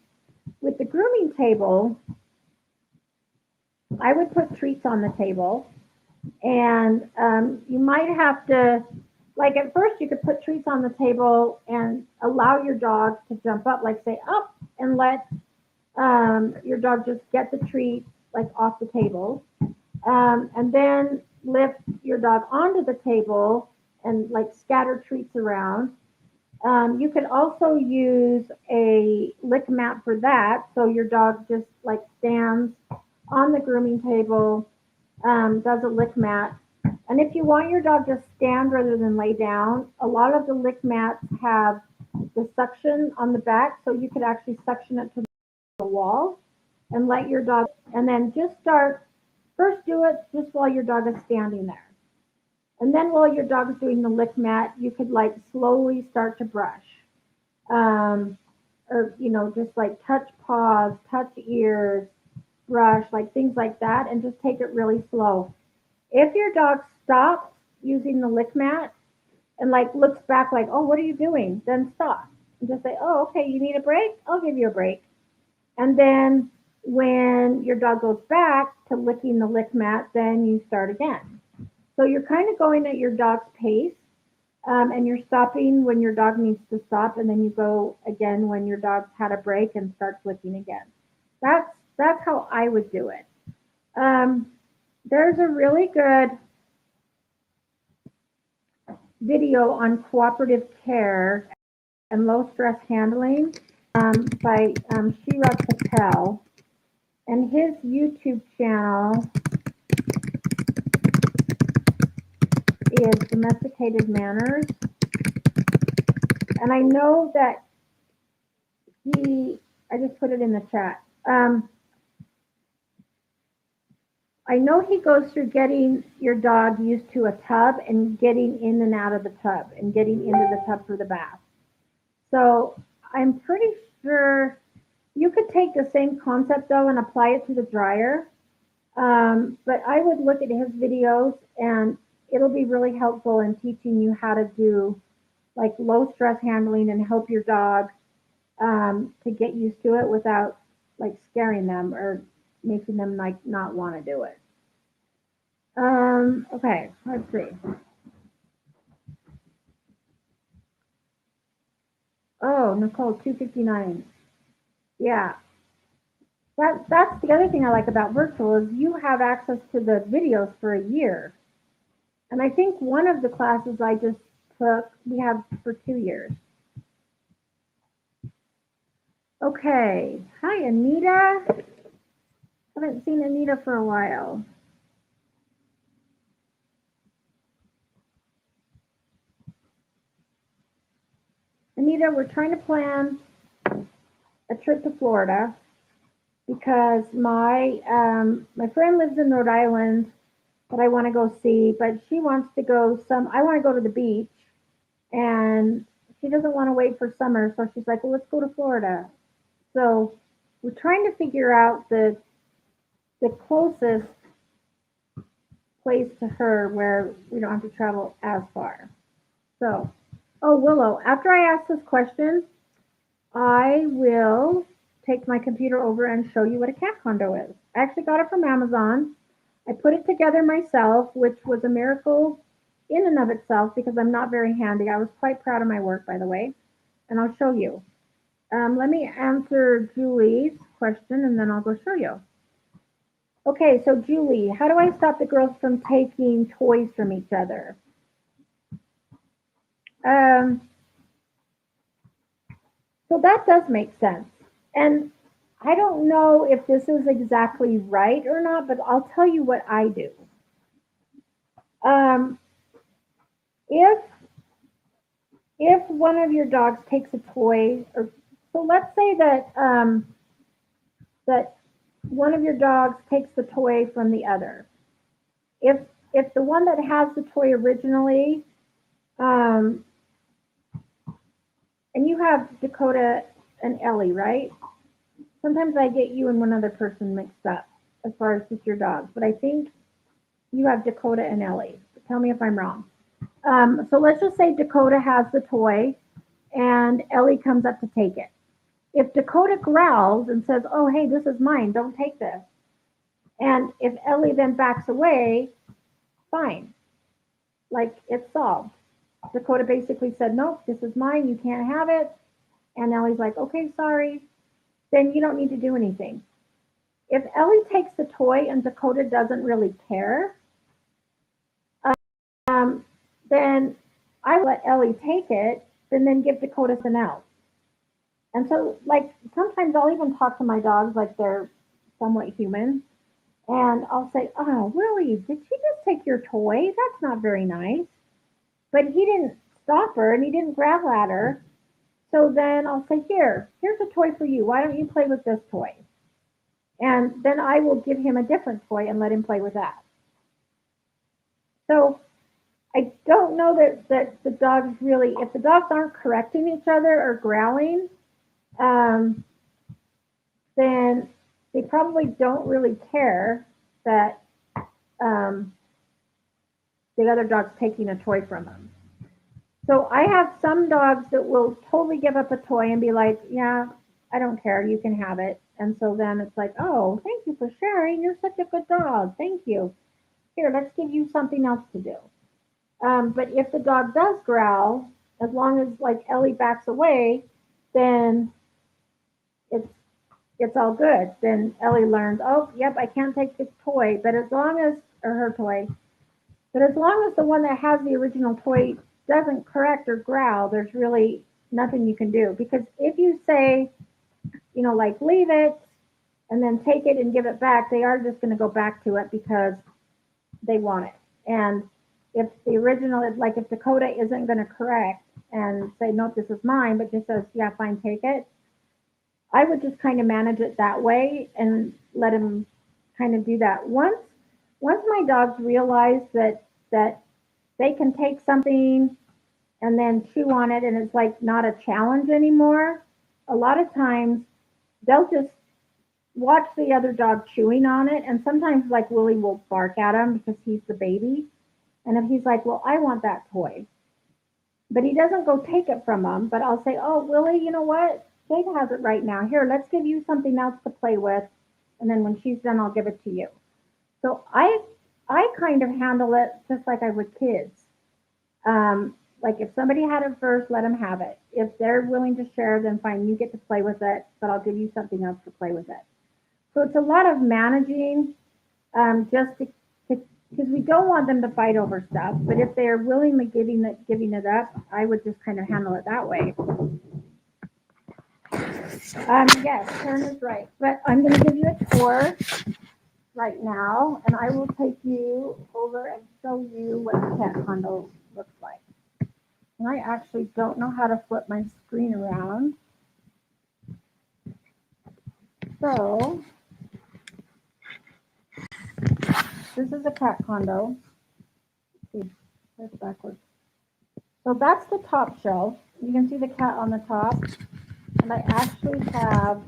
A: With the grooming table, I would put treats on the table, and you might have to, like, at first you could put treats on the table and allow your dog to jump up, like, say up, and let your dog just get the treat, like, off the table, and then lift your dog onto the table and, like, scatter treats around. You could also use a lick mat for that, so your dog just, like, stands on the grooming table, does a lick mat, And if you want your dog to stand rather than lay down, a lot of the lick mats have the suction on the back, so you could actually suction it to the wall and let your dog, and then just start, first do it just while your dog is standing there. And then while your dog is doing the lick mat, you could like slowly start to brush. Um, or, just like touch paws, touch ears, brush, like things like that, and just take it really slow. If your dog stops using the lick mat and like looks back like, oh, what are you doing? Then stop. And just say, oh, okay, you need a break? I'll give you a break. And then when your dog goes back to licking the lick mat, then you start again. So you're kind of going at your dog's pace, and you're stopping when your dog needs to stop, and then you go again when your dog's had a break and starts licking again. That's how I would do it. There's a really good video on cooperative care and low stress handling by Shirag Patel, and his YouTube channel is Domesticated Manners. And I know that I just put it in the chat. I know he goes through getting your dog used to a tub and getting in and out of the tub and getting into the tub for the bath. So I'm pretty sure you could take the same concept though and apply it to the dryer. But I would look at his videos, and it'll be really helpful in teaching you how to do like low stress handling and help your dog to get used to it without like scaring them or making them like not want to do it. Okay, let's see. Oh, Nicole, 259. Yeah. That's the other thing I like about virtual is you have access to the videos for a year. And I think one of the classes I just took, we have for 2 years. Okay. Hi, Anita. Haven't seen Anita for a while. Anita, we're trying to plan a trip to Florida because my friend lives in Rhode Island that I want to go see, but she wants to go I want to go to the beach, and she doesn't want to wait for summer, so she's like, well, let's go to Florida. So we're trying to figure out the closest place to her where we don't have to travel as far. So, oh, Willow, after I ask this question, I will take my computer over and show you what a cat condo is. I actually got it from Amazon. I put it together myself, which was a miracle in and of itself because I'm not very handy. I was quite proud of my work, by the way, and I'll show you. Let me answer Julie's question, and then I'll go show you. Okay, so Julie, how do I stop the girls from taking toys from each other? So that does make sense. And I don't know if this is exactly right or not, but I'll tell you what I do. If one of your dogs takes a toy, so let's say that that one of your dogs takes the toy from the other. If the one that has the toy originally, and you have Dakota and Ellie, right? Sometimes I get you and one other person mixed up as far as just your dogs, but I think you have Dakota and Ellie. Tell me if I'm wrong. So let's just say Dakota has the toy and Ellie comes up to take it. If Dakota growls and says, oh, hey, this is mine, don't take this. And if Ellie then backs away, fine. Like, it's solved. Dakota basically said, nope, this is mine, you can't have it. And Ellie's like, okay, sorry. Then you don't need to do anything. If Ellie takes the toy and Dakota doesn't really care, then I let Ellie take it and then give Dakota something else. And so, like, sometimes I'll even talk to my dogs like they're somewhat human. And I'll say, oh, Willie, did she just take your toy? That's not very nice. But he didn't stop her and he didn't grab at her. So then I'll say, here's a toy for you. Why don't you play with this toy? And then I will give him a different toy and let him play with that. So I don't know that the dogs really, if the dogs aren't correcting each other or growling, then they probably don't really care that um, the other dog's taking a toy from them. So I have some dogs that will totally give up a toy and be like, yeah, I don't care, you can have it. And so then it's like, oh, thank you for sharing. You're such a good dog. Thank you. Here, let's give you something else to do. But if the dog does growl, as long as like Ellie backs away, then it's it's all good. Then Ellie learns, oh, yep, I can't take this toy, but as long as or her toy, but as long as the one that has the original toy doesn't correct or growl, there's really nothing you can do. Because if you say, like leave it and then take it and give it back, they are just going to go back to it because they want it. And if the original is like if Dakota isn't going to correct and say, nope, this is mine, but just says, yeah, fine, take it, I would just kind of manage it that way and let him kind of do that. Once my dogs realize that they can take something and then chew on it and it's like not a challenge anymore, a lot of times they'll just watch the other dog chewing on it. And sometimes like Willie will bark at him because he's the baby. And if he's like, well, I want that toy, but he doesn't go take it from him, but I'll say, oh, Willie, you know what? Jade has it right now. Here, let's give you something else to play with. And then when she's done, I'll give it to you. So I kind of handle it just like I would kids. Like if somebody had it first, let them have it. If they're willing to share, then fine, you get to play with it, but I'll give you something else to play with it. So it's a lot of managing, just to because we don't want them to fight over stuff. But if they are willingly giving it up, I would just kind of handle it that way. Yes, Karen is right. But I'm going to give you a tour right now, and I will take you over and show you what the cat condo looks like. And I actually don't know how to flip my screen around. So this is a cat condo. Let's see, that's backwards. So that's the top shelf. You can see the cat on the top. And I actually have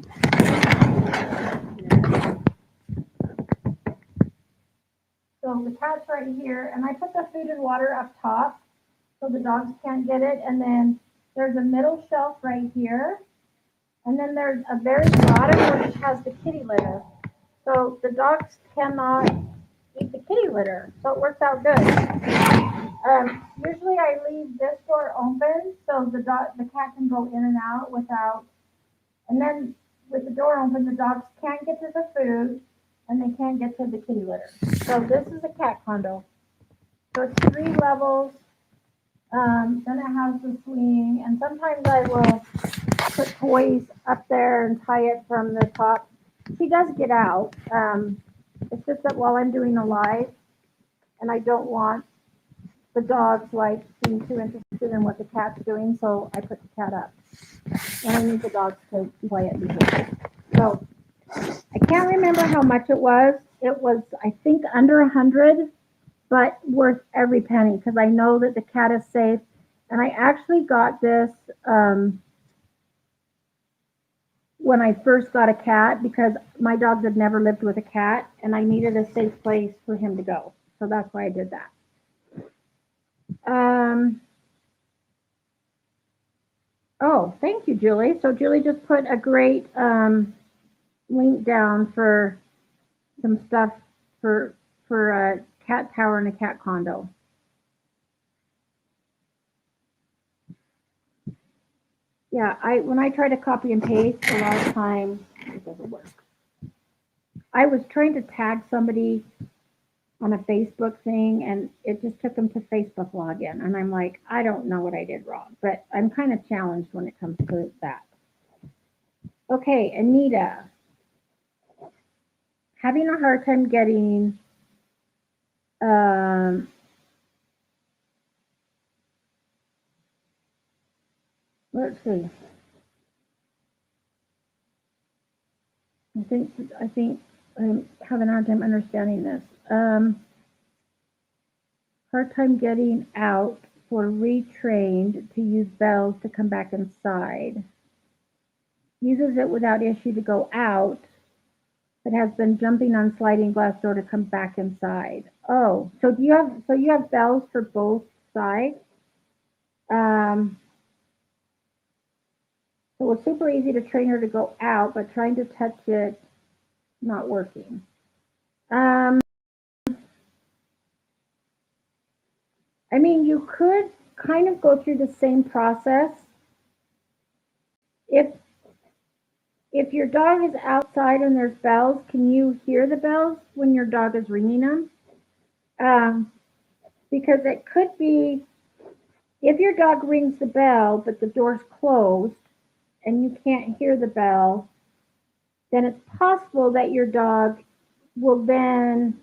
A: so the cat's right here, and I put the food and water up top so the dogs can't get it. And then there's a middle shelf right here. And then there's a very bottom which has the kitty litter. So the dogs cannot eat the kitty litter. So it works out good. Usually I leave this door open so the cat can go in and out without, and then with the door open, the dogs can't get to the food and they can't get to the kitty litter. So this is a cat condo. So it's 3 levels. Then it has the swing, and sometimes I will put toys up there and tie it from the top. She does get out. It's just that while I'm doing a live, and I don't want the dogs like being too interested in what the cat's doing, so I put the cat up. And I need the dogs to play it before. So I can't remember how much it was. It was, I think, under 100, but worth every penny because I know that the cat is safe. And I actually got this when I first got a cat because my dogs had never lived with a cat and I needed a safe place for him to go. So that's why I did that. Oh, thank you, Julie. So Julie just put a great link down for some stuff for a cat tower and a cat condo. Yeah, when I try to copy and paste, a lot of times it doesn't work. I was trying to tag somebody on a Facebook thing, and it just took them to Facebook login, and I'm like, I don't know what I did wrong, but I'm kind of challenged when it comes to that. Okay, Anita. having a hard time getting, um, let's see, I think I'm having a hard time understanding this. Hard time getting out for retrained to use bells to come back inside. Uses it without issue to go out, but has been jumping on sliding glass door to come back inside. Oh, so you have bells for both sides? Um, so it was super easy to train her to go out, but trying to touch it, not working. Um, I mean, you could kind of go through the same process. If if your dog is outside and there's bells, can you hear the bells when your dog is ringing them? Um, because it could be if your dog rings the bell but the door's closed and you can't hear the bell, then it's possible that your dog will then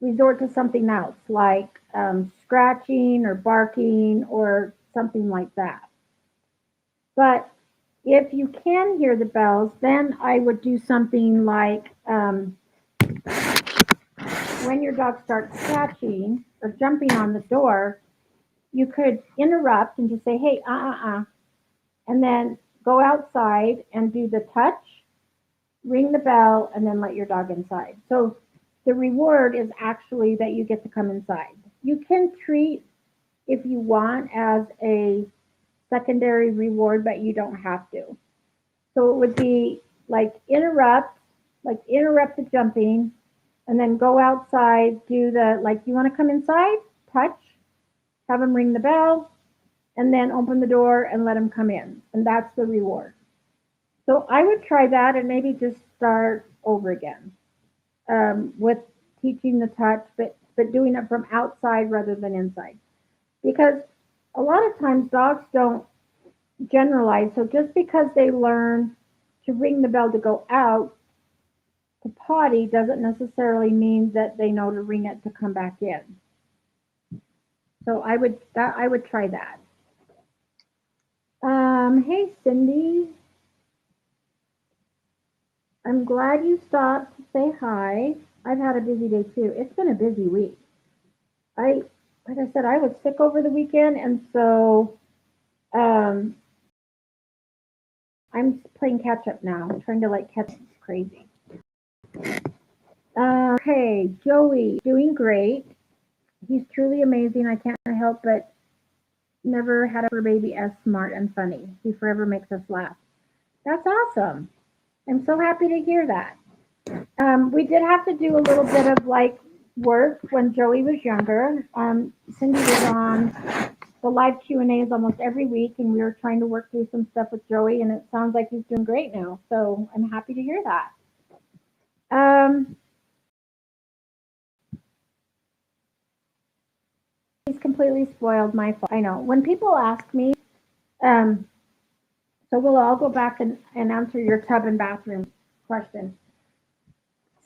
A: resort to something else like scratching or barking or something like that. But if you can hear the bells, then I would do something like when your dog starts scratching or jumping on the door, you could interrupt and just say, hey, and then go outside and do the touch, ring the bell, and then let your dog inside. So the reward is actually that you get to come inside. You can treat if you want as a secondary reward, but you don't have to. So it would be like interrupt the jumping, and then go outside, do the, like, you want to come inside, touch, have them ring the bell, and then open the door and let them come in. And that's the reward. So I would try that and maybe just start over again with teaching the touch, but doing it from outside rather than inside. Because a lot of times dogs don't generalize. So just because they learn to ring the bell to go out to potty doesn't necessarily mean that they know to ring it to come back in. So I would try that. Hey Cindy, I'm glad you stopped to say hi. I've had a busy day too. It's been a busy week. I like I said, I was sick over the weekend, and so um, I'm playing catch up now. I'm trying to like catch. It's crazy. Okay, Joey, doing great. He's truly amazing. I can't help but never had a fur baby as smart and funny. He forever makes us laugh. That's awesome. I'm so happy to hear that. We did have to do a little bit of like work when Joey was younger. Cindy was on the live Q&As almost every week, and we were trying to work through some stuff with Joey, and it sounds like he's doing great now. So I'm happy to hear that. He's completely spoiled, my fault. I know. When people ask me, um, so we'll all go back and answer your tub and bathroom question.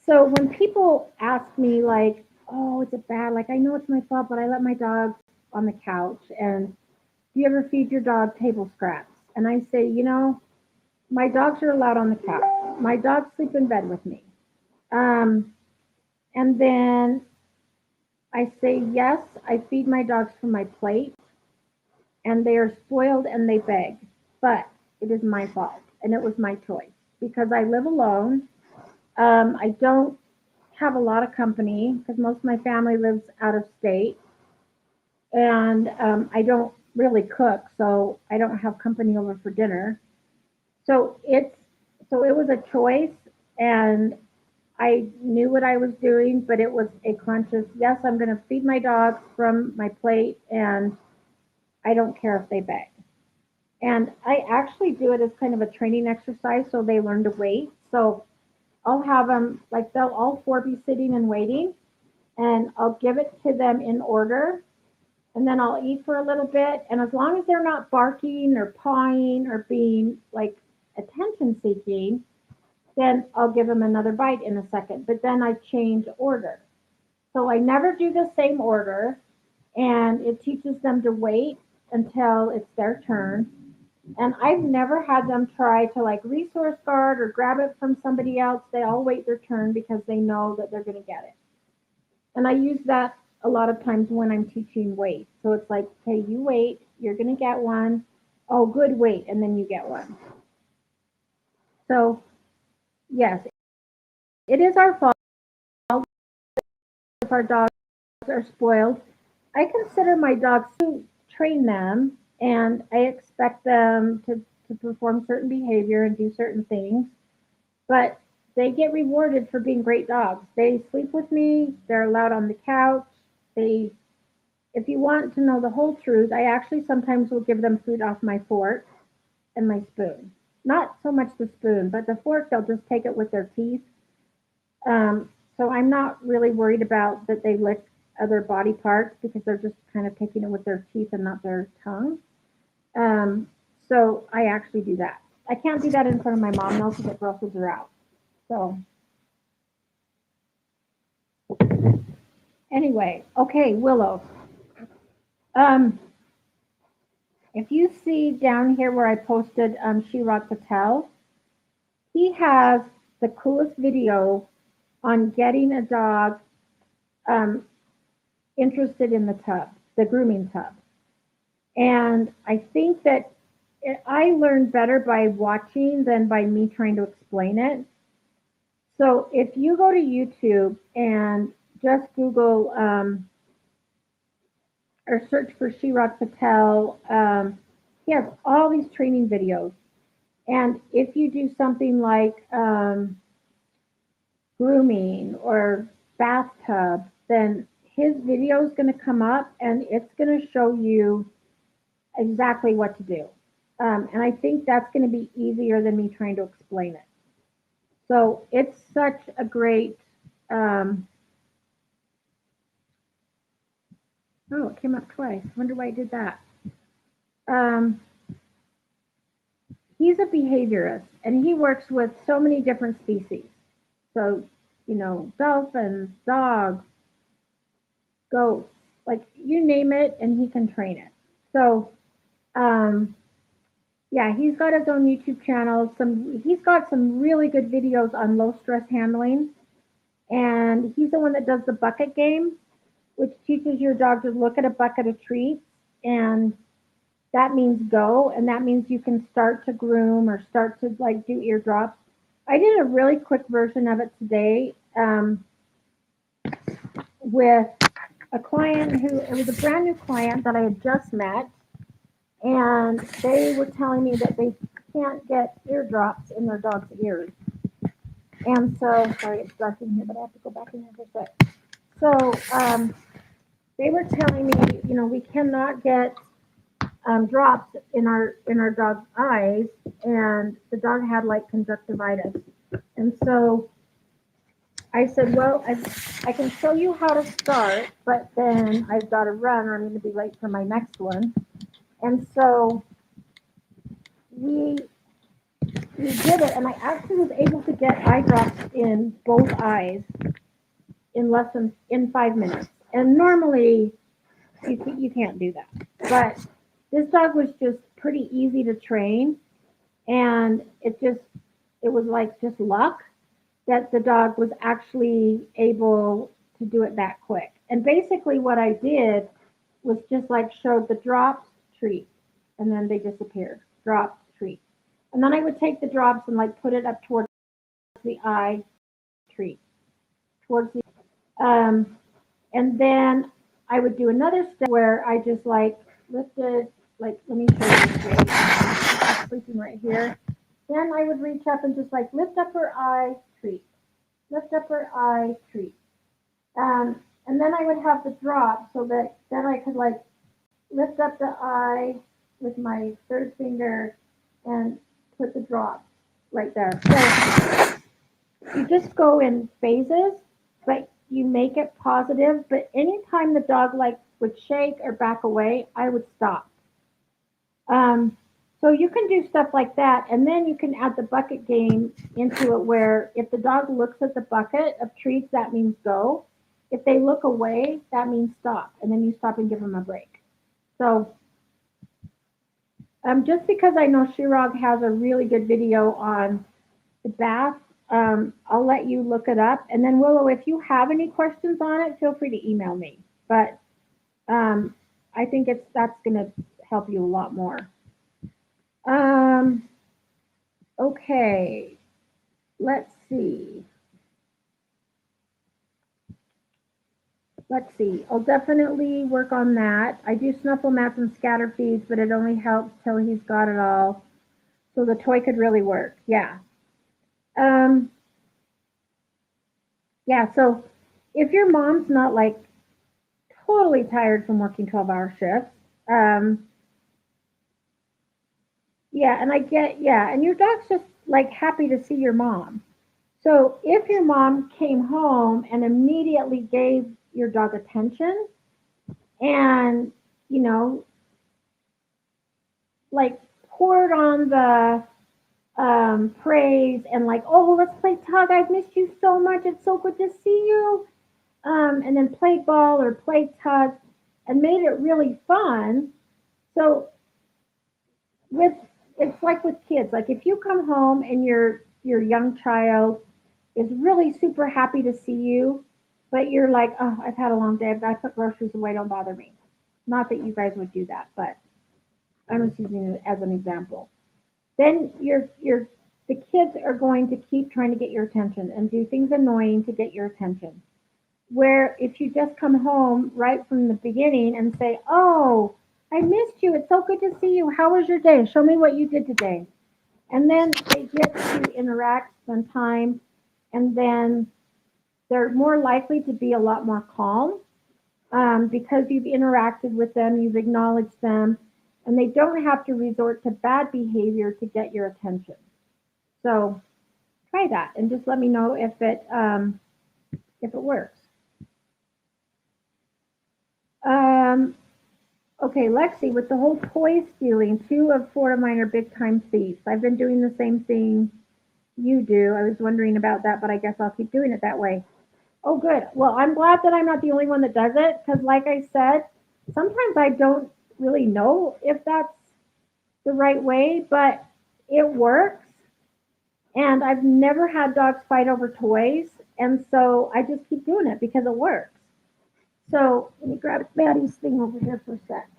A: So when people ask me like, oh, is it bad? Like, I know it's my fault, but I let my dog on the couch. And do you ever feed your dog table scraps? And I say, my dogs are allowed on the couch. My dogs sleep in bed with me. And then I say, yes, I feed my dogs from my plate, and they are spoiled and they beg, but it is my fault and it was my choice because I live alone. I don't have a lot of company because most of my family lives out of state, and I don't really cook, so I don't have company over for dinner. So it was a choice, and I knew what I was doing, but it was a conscious, yes, I'm going to feed my dogs from my plate, and I don't care if they beg. And I actually do it as kind of a training exercise so they learn to wait. So I'll have them, like, they'll all four be sitting and waiting, and I'll give it to them in order, and then I'll eat for a little bit. And as long as they're not barking or pawing or being like attention seeking, then I'll give them another bite in a second. But then I change order. So I never do the same order, and it teaches them to wait until it's their turn. And I've never had them try to like resource guard or grab it from somebody else. They all wait their turn because they know that they're going to get it. And I use that a lot of times when I'm teaching wait. So it's like, okay, you wait, you're going to get one. Oh, good, wait, and then you get one. So, yes, it is our fault if our dogs are spoiled. I consider my dogs to train them, and I expect them to perform certain behavior and do certain things, but they get rewarded for being great dogs. They sleep with me, they're allowed on the couch. They, if you want to know the whole truth, I actually sometimes will give them food off my fork and my spoon. Not so much the spoon, but the fork, they'll just take it with their teeth. So I'm not really worried about that they lick other body parts because they're just kind of taking it with their teeth and not their tongue. So I actually do that. I can't do that in front of my mom though because it grosses her out. So anyway, okay, Willow. Um, if you see down here where I posted Shirag Patel, he has the coolest video on getting a dog interested in the tub, the grooming tub. And I think that I learned better by watching than by me trying to explain it. So if you go to YouTube and just Google or search for Shirag Patel, he has all these training videos. And if you do something like grooming or bathtub, then his video is going to come up and it's going to show you exactly what to do. And I think that's going to be easier than me trying to explain it. So it's such a great, oh, it came up twice. I wonder why I did that. He's a behaviorist and he works with so many different species. So, you know, dolphins, dogs, goats, like you name it, and he can train it. So, yeah, he's got his own YouTube channel. He's got some really good videos on low stress handling, and he's the one that does the bucket game, which teaches your dog to look at a bucket of treats, and that means go, and that means you can start to groom or start to like do eardrops. I did a really quick version of it today with a client who, it was a brand new client that I had just met, and they were telling me that they can't get eardrops in their dog's ears. And so, sorry, it's dark in here, but I have to go back in here for a sec. So they were telling me, you know, we cannot get drops in our dog's eyes, and the dog had like conjunctivitis. And so I said, well, I can show you how to start, but then I've got to run or I'm going to be late for my next one. And so we did it, and I actually was able to get eye drops in both eyes in 5 minutes. And normally you can't do that. But this dog was just pretty easy to train, and it was like just luck that the dog was actually able to do it that quick. And basically what I did was just like showed the drops, treat, and then they disappeared. Drops, treat. And then I would take the drops and like put it up towards the eye, treat. Towards the and then I would do another step where I just like lifted, like let me show you this. I'm sleeping right here. Then I would reach up and just like lift up her eye, treat. Lift up her eye, treat. And then I would have the drop so that then I could like lift up the eye with my third finger and put the drop right there. So you just go in phases, but you make it positive. But anytime the dog like would shake or back away, I would stop. So you can do stuff like that, and then you can add the bucket game into it where if the dog looks at the bucket of treats, that means go. If they look away, that means stop, and then you stop and give them a break. So just because I know Shirog has a really good video on the bath, I'll let you look it up. And then Willow, if you have any questions on it, feel free to email me. But um, I think that's going to help you a lot more. Um, okay, let's see. Let's see. I'll definitely work on that. I do snuffle mats and scatter feeds, but it only helps till he's got it all. So the toy could really work. Yeah. Um, yeah. So if your mom's not like totally tired from working 12-hour shifts, um, yeah, and I get, yeah, and your dog's just like happy to see your mom. So if your mom came home and immediately gave your dog attention and, you know, like poured on the praise and like, oh, let's play tug. I've missed you so much. It's so good to see you. And then played ball or played tug and made it really fun. So with it's like with kids. Like if you come home and your young child is really super happy to see you, but you're like, oh, I've had a long day. I've got to put groceries away. Don't bother me. Not that you guys would do that, but I'm just using it as an example. Then the kids are going to keep trying to get your attention and do things annoying to get your attention. Where if you just come home right from the beginning and say, "Oh, I missed you. It's so good to see you. How was your day? Show me what you did today." And then they get to interact, spend time, and then they're more likely to be a lot more calm because you've interacted with them, you've acknowledged them, and they don't have to resort to bad behavior to get your attention. So try that and just let me know if it works. Um, okay, Lexi, with the whole toy stealing, 2 of 4 of mine are big time thieves. I've been doing the same thing you do. I was wondering about that, but I guess I'll keep doing it that way. Oh, good. Well, I'm glad that I'm not the only one that does it because, like I said, sometimes I don't really know if that's the right way, but it works. And I've never had dogs fight over toys. And so I just keep doing it because it works. So let me grab Maddie's thing over here for a sec.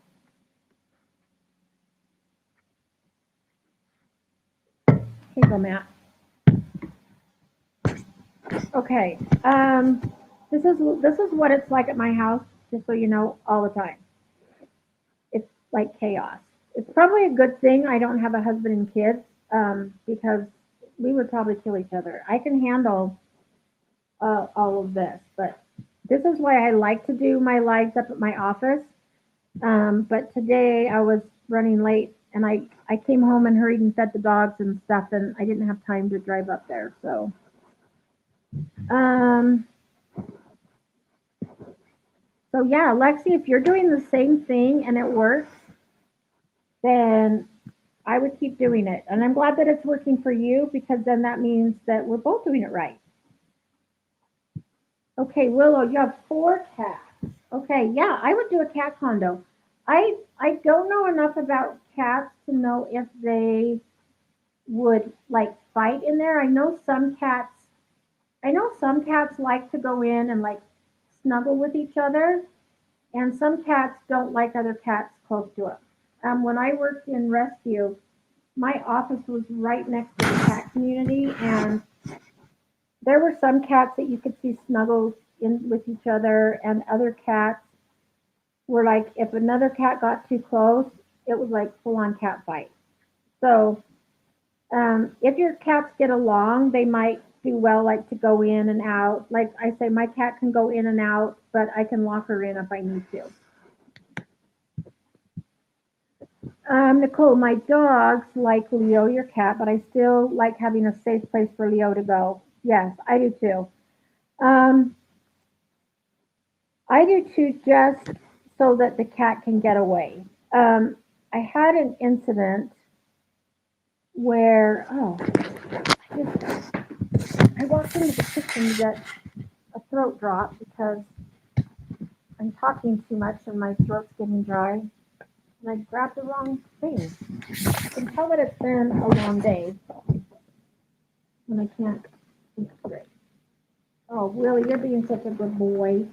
A: Here you go, Matt. Okay. This is what it's like at my house, just so you know, all the time. It's like chaos. It's probably a good thing I don't have a husband and kids, because we would probably kill each other. I can handle all of this, but this is why I like to do my lives up at my office. But today I was running late and I came home and hurried and fed the dogs and stuff, and I didn't have time to drive up there. Um, so yeah, Lexi, if you're doing the same thing and it works, then I would keep doing it. And I'm glad that it's working for you because then that means that we're both doing it right. Okay, Willow, you have 4 cats. Okay, yeah, I would do a cat condo. I don't know enough about cats to know if they would like fight in there. I know some cats like to go in and like snuggle with each other, and some cats don't like other cats close to them. When I worked in rescue, my office was right next to the cat community, and there were some cats that you could see snuggled in with each other, and other cats were like, if another cat got too close, it was like full on cat fight. So if your cats get along, they might do well, like to go in and out. Like I say, my cat can go in and out, but I can lock her in if I need to. Nicole, my dogs like Leo, your cat, but I still like having a safe place for Leo to go. Yes, I do too. Um, I do too, just so that the cat can get away. I had an incident where, I walked into the kitchen to get a throat drop because I'm talking too much and my throat's getting dry. And I grabbed the wrong thing. I can tell that it's been a long day when I can't think straight. Oh, Willie, you're being such a good boy.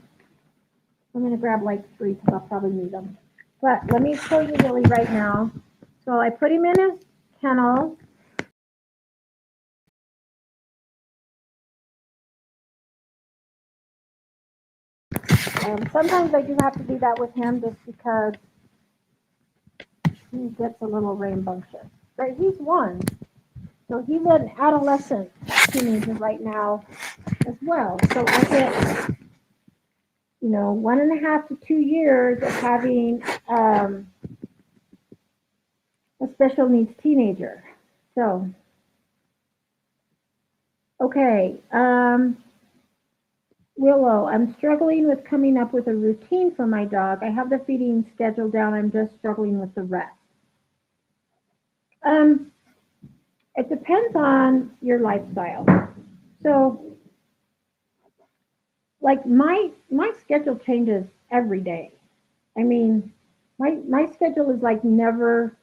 A: I'm going to grab like 3 because I'll probably need them. But let me show you Willie right now. So I put him in his kennel. Sometimes I do have to do that with him just because he gets a little rambunctious. But he's 1. So he's an adolescent teenager right now as well. So I get, 1.5 to 2 years of having a special needs teenager. So, okay. Willow, I'm struggling with coming up with a routine for my dog. I have the feeding schedule down. I'm just struggling with the rest. It depends on your lifestyle. So, like my schedule changes every day. I mean, my schedule is like never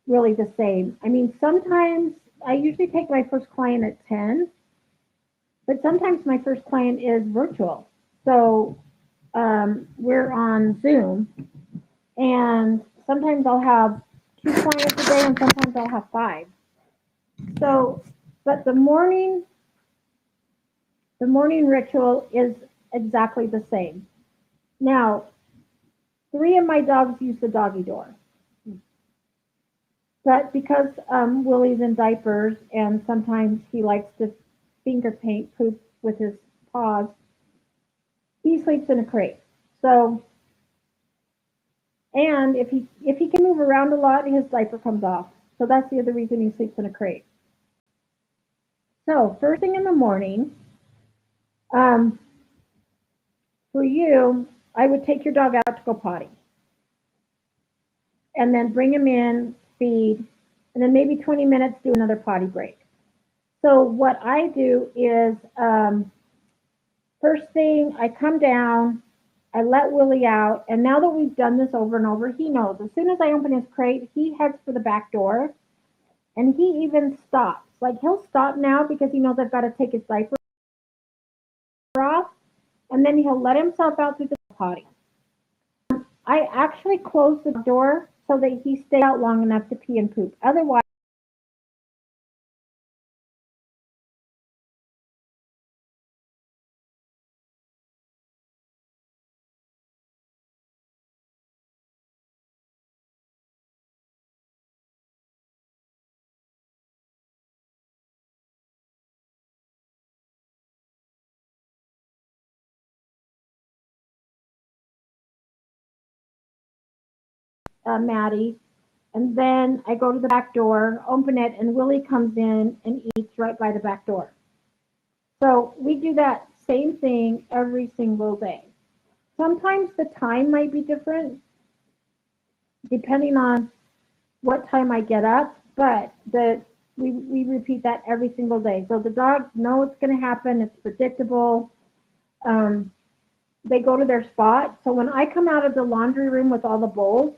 A: really the same. I mean, sometimes I usually take my first client at 10, but sometimes my first client is virtual. So we're on Zoom, and sometimes I'll have 2 clients a day, and sometimes I'll have 5. So, but the morning ritual is exactly the same. Now, 3 of my dogs use the doggy door. But because Willie's in diapers and sometimes he likes to finger paint poop with his paws, he sleeps in a crate. So, and if he can move around a lot, his diaper comes off. So that's the other reason he sleeps in a crate. So first thing in the morning, for you, I would take your dog out to go potty, and then bring him in, feed, and then maybe 20 minutes do another potty break. So what I do is first thing, I come down, I let Willie out, and now that we've done this over and over, he knows. As soon as I open his crate, he heads for the back door, and he even stops. Like, he'll stop now because he knows I've got to take his diaper off, and then he'll let himself out through the potty. I actually close the door so that he stays out long enough to pee and poop. Otherwise, Maddie, and then I go to the back door, open it, and Willie comes in and eats right by the back door. So we do that same thing every single day. Sometimes the time might be different depending on what time I get up, but we repeat that every single day. So the dogs know it's going to happen. It's predictable. They go to their spot. So when I come out of the laundry room with all the bowls,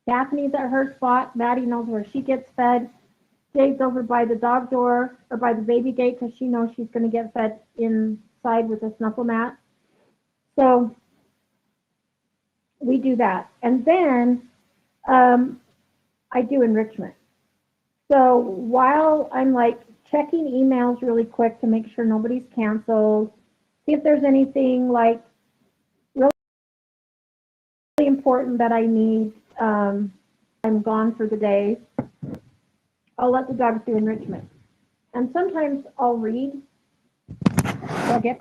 A: Daphne's at her spot. Maddie knows where she gets fed. Jade's over by the dog door or by the baby gate because she knows she's going to get fed inside with a snuffle mat. So we do that. And then I do enrichment. So while I'm like checking emails really quick to make sure nobody's canceled, see if there's anything like really important that I need, I'm gone for the day, I'll let the dogs do enrichment. And sometimes I'll read, I'll get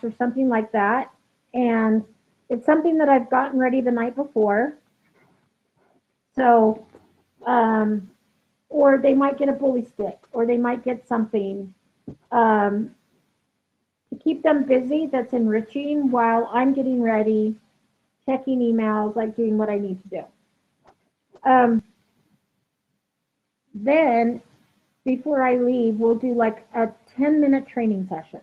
A: or something like that. And it's something that I've gotten ready the night before. So, or they might get a bully stick, or they might get something to keep them busy that's enriching while I'm getting ready, checking emails, like doing what I need to do. Then, before I leave, we'll do like a 10-minute training session.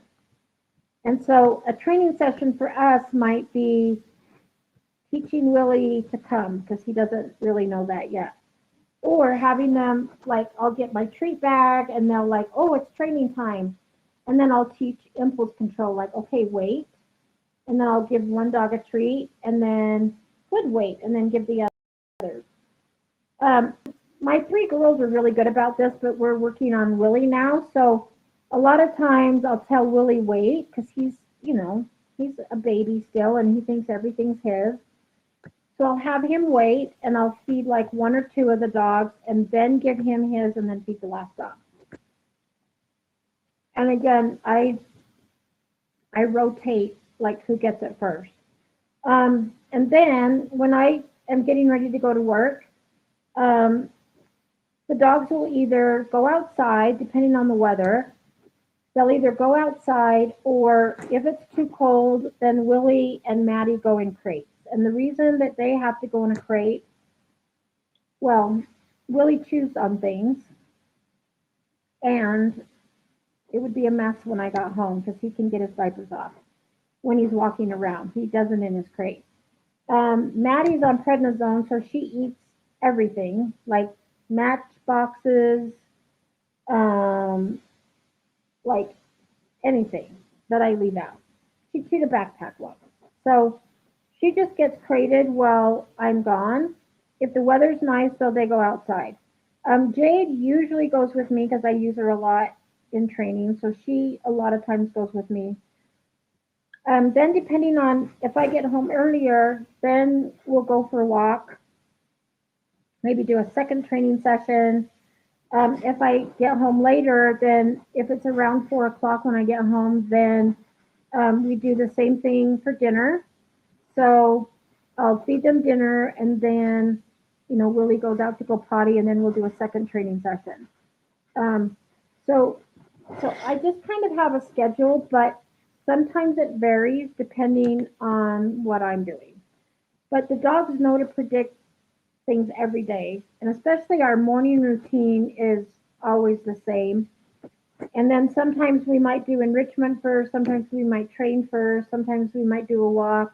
A: And so a training session for us might be teaching Willie to come, because he doesn't really know that yet. Or having them, like, I'll get my treat bag and they'll like, oh, it's training time. And then I'll teach impulse control, like, okay, wait. And then I'll give one dog a treat and then good wait, and then give the others. My 3 girls are really good about this, but we're working on Willie now. So a lot of times I'll tell Willie wait, because he's a baby still and he thinks everything's his. So I'll have him wait, and I'll feed like 1 or 2 of the dogs, and then give him his, and then feed the last dog. And again, I rotate like who gets it first. And then when I am getting ready to go to work, the dogs will either go outside, depending on the weather. They'll either go outside, or if it's too cold, then Willie and Maddie go in crates. And the reason that they have to go in a crate, well, Willie chews on things, and it would be a mess when I got home, because he can get his diapers off when he's walking around. He doesn't in his crate. Maddie's on prednisone, so she eats everything, like matchboxes, like anything that I leave out. She chewed a backpack once. So she just gets crated while I'm gone. If the weather's nice, so they go outside. Jade usually goes with me because I use her a lot in training, so she a lot of times goes with me. Then depending on if I get home earlier, then we'll go for a walk, maybe do a second training session. If I get home later, then if it's around 4 o'clock when I get home, then we do the same thing for dinner. So I'll feed them dinner, and then, Willie goes out to go potty, and then we'll do a second training session. So I just kind of have a schedule, but sometimes it varies depending on what I'm doing. But the dogs know to predict things every day, and especially our morning routine is always the same. And then sometimes we might do enrichment first, sometimes we might train first, sometimes we might do a walk.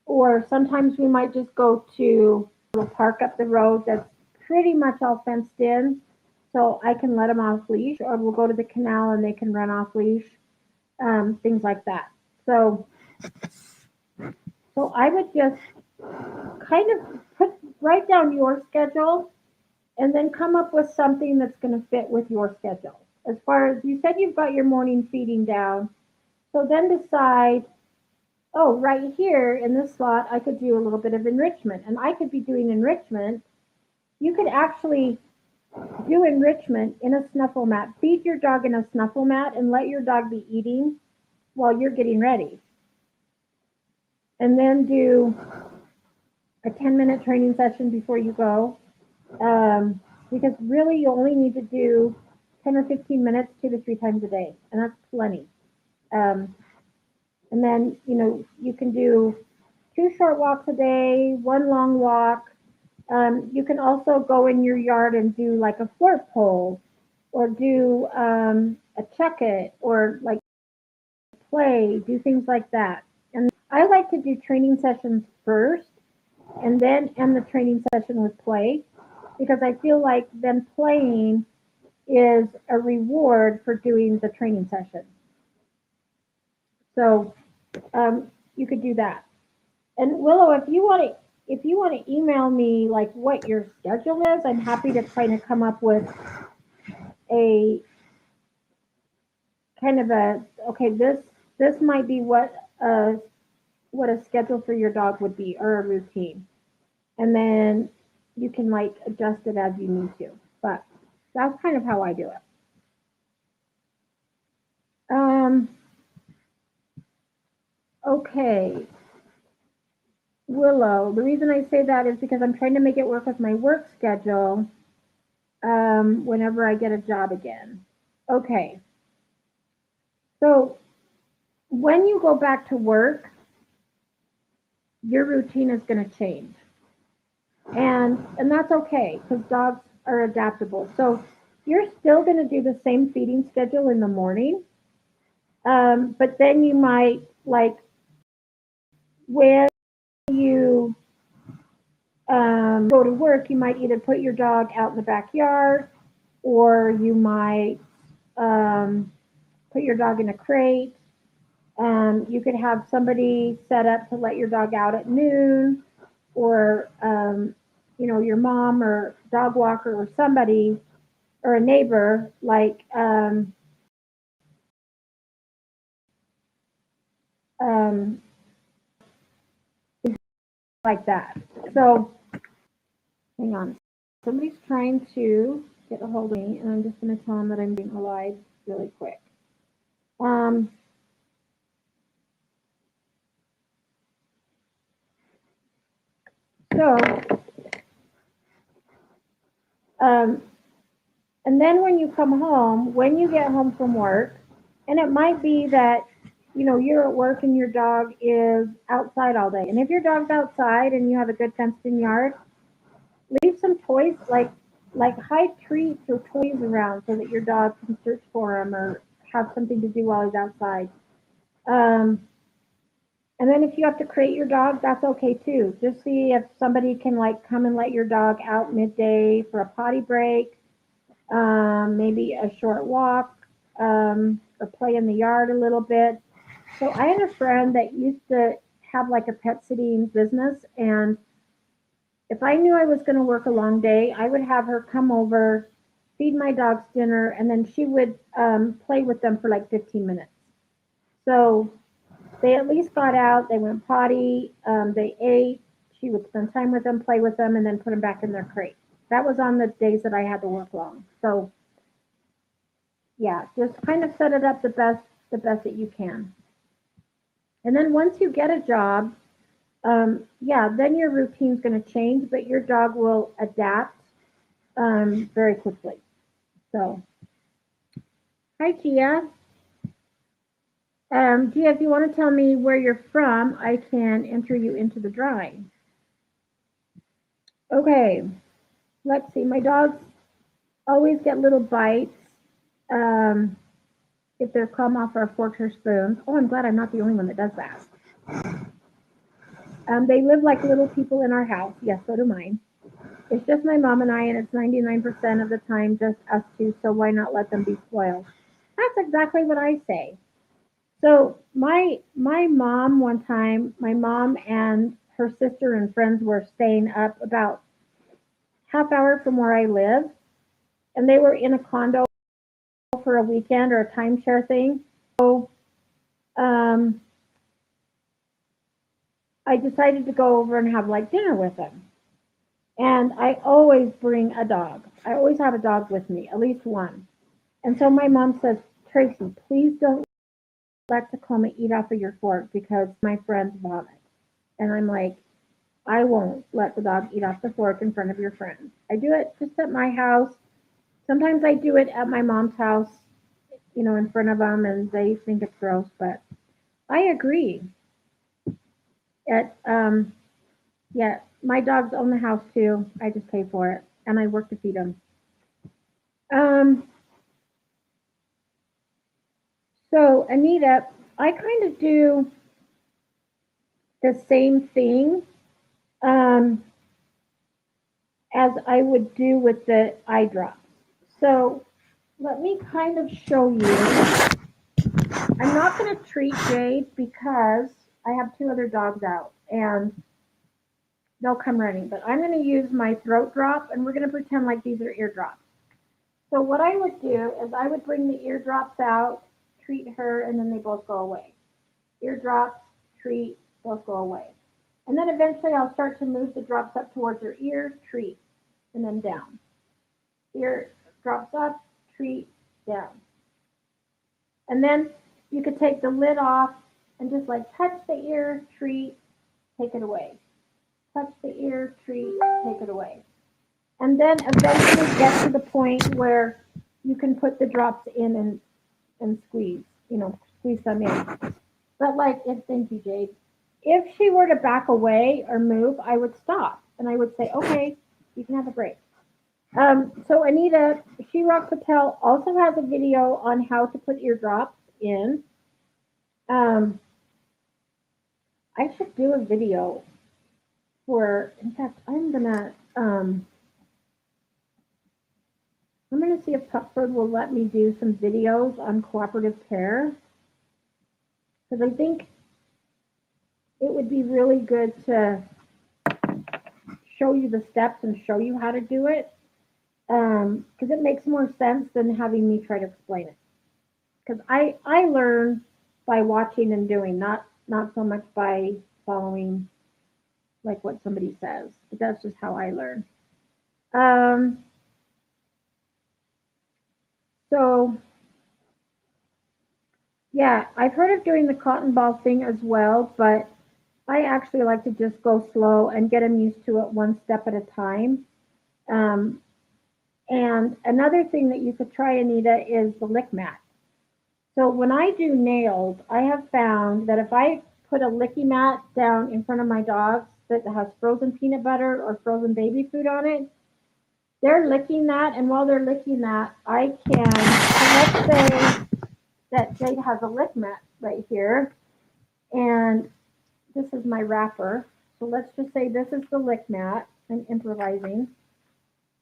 A: Or sometimes we might just go to a park up the road that's pretty much all fenced in, so I can let them off leash, or we'll go to the canal and they can run off leash, things like that. So I would just kind of write down your schedule, and then come up with something that's going to fit with your schedule. As far as you said, you've got your morning feeding down, so then decide, oh, right here in this slot, I could do a little bit of enrichment, and I could be doing enrichment. You could actually do enrichment in a snuffle mat. Feed your dog in a snuffle mat and let your dog be eating while you're getting ready. And then do a 10-minute training session before you go. Because really you only need to do 10 or 15 minutes 2 to 3 times a day, and that's plenty. And then, you can do 2 short walks a day, 1 long walk. You can also go in your yard and do like a flirt pole, or do a check it, or like play, do things like that. And I like to do training sessions first, and then end the training session with play, because I feel like them playing is a reward for doing the training session. So you could do that. And Willow, if you want to email me like what your schedule is, I'm happy to kind of come up with a kind of a, okay, this might be what a schedule for your dog would be, or a routine. And then you can like adjust it as you need to. But that's kind of how I do it. Okay. Willow. The reason I say that is because I'm trying to make it work with my work schedule whenever I get a job again. Okay. So when you go back to work, your routine is going to change. And that's okay because dogs are adaptable. So you're still going to do the same feeding schedule in the morning, but then you might like when you go to work, you might either put your dog out in the backyard or you might put your dog in a crate. You could have somebody set up to let your dog out at noon, or your mom or dog walker or somebody or a neighbor um, like that. So hang on, somebody's trying to get a hold of me, and I'm just going to tell them that I'm being alive really quick. So, and then when you come home, when you get home from work, and it might be that, you're at work and your dog is outside all day. And if your dog's outside and you have a good fenced in yard, leave some toys, like hide treats or toys around so that your dog can search for them or have something to do while he's outside. Um, And then if you have to crate your dog, that's okay too. Just see if somebody can come and let your dog out midday for a potty break, maybe a short walk, or play in the yard a little bit. So I had a friend that used to have like a pet sitting business, and if I knew I was going to work a long day, I would have her come over, feed my dogs dinner, and then she would play with them for like 15 minutes. So they at least got out, they went potty, they ate, she would spend time with them, play with them, and then put them back in their crate. That was on the days that I had to work long. So yeah, just kind of set it up the best that you can. And then once you get a job, then your routine's going to change, but your dog will adapt very quickly. So, hi Gia. Gia, if you want to tell me where you're from, I can enter you into the drawing. Okay, let's see. My dogs always get little bites if they're come off our forks or spoons. Oh, I'm glad I'm not the only one that does that. They live like little people in our house. Yes, so do mine. It's just my mom and I, and it's 99% of the time just us two, so why not let them be spoiled? That's exactly what I say. So my mom one time, my mom and her sister and friends were staying up about half hour from where I live, and they were in a condo for a weekend or a timeshare thing. So um, I decided to go over and have like dinner with them. And I always bring a dog. I always have a dog with me, at least one. And so my mom says, Tracy, please don't let Tacoma eat off of your fork because my friends vomit. And I'm like, I won't let the dog eat off the fork in front of your friends. I do it just at my house. Sometimes I do it at my mom's house, in front of them, and they think it's gross, but I agree. Yeah, my dogs own the house too. I just pay for it, and I work to feed them. Um, so Anita, I kind of do the same thing as I would do with the eye drops. So let me kind of show you. I'm not going to treat Jade because I have two other dogs out and they'll come running. But I'm going to use my throat drop and we're going to pretend like these are eardrops. So what I would do is I would bring the eardrops out, treat her, and then they both go away. Eardrops, treat, both go away. And then eventually I'll start to move the drops up towards her ear, treat, and then down. Ear drops up, treat, down. And then you could take the lid off and just like touch the ear, treat, take it away. Touch the ear, treat, take it away. And then eventually get to the point where you can put the drops in and squeeze, squeeze them in. But like, thank you, Jade. If she were to back away or move, I would stop and I would say, okay, you can have a break. So Anita, She-Rock Patel also has a video on how to put eardrops in. I should do a video in fact, I'm gonna see if Pupford will let me do some videos on cooperative care, because I think it would be really good to show you the steps and show you how to do it, because it makes more sense than having me try to explain it. Because I learn by watching and doing, not so much by following like what somebody says. But that's just how I learn. So yeah, I've heard of doing the cotton ball thing as well, but I actually like to just go slow and get them used to it one step at a time. And another thing that you could try, Anita, is the lick mat. So when I do nails, I have found that if I put a licky mat down in front of my dogs that has frozen peanut butter or frozen baby food on it, they're licking that, and while they're licking that, I can, so let's say that Jade has a lick mat right here, and this is my wrapper. So let's just say this is the lick mat. I'm improvising.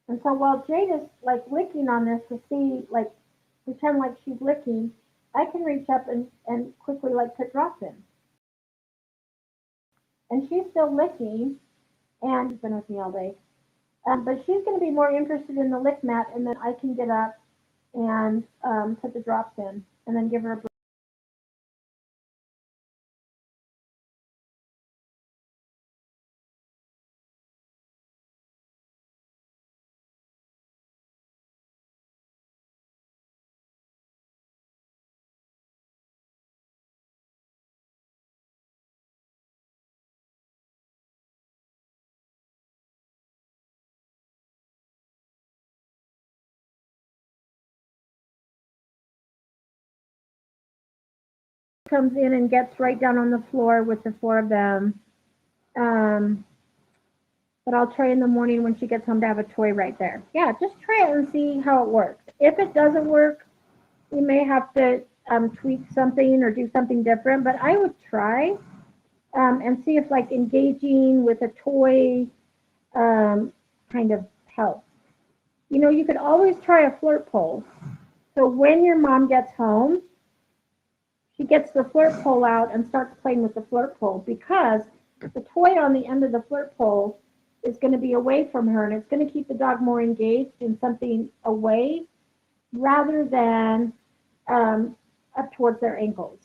A: And so while Jade is like licking on this to see, like, pretend like she's licking, I can reach up and quickly like put drops in. And she's still licking, and she's been with me all day. But she's going to be more interested in the lick mat, and then I can get up and put the drops in, and then give her a break. Comes in and gets right down on the floor with the four of them. But I'll try in the morning when she gets home to have a toy right there. Yeah, just try it and see how it works. If it doesn't work, you may have to tweak something or do something different, but I would try and see if like engaging with a toy kind of helps. You could always try a flirt pole. So when your mom gets home, she gets the flirt pole out and starts playing with the flirt pole, because the toy on the end of the flirt pole is going to be away from her, and it's going to keep the dog more engaged in something away rather than up towards their ankles.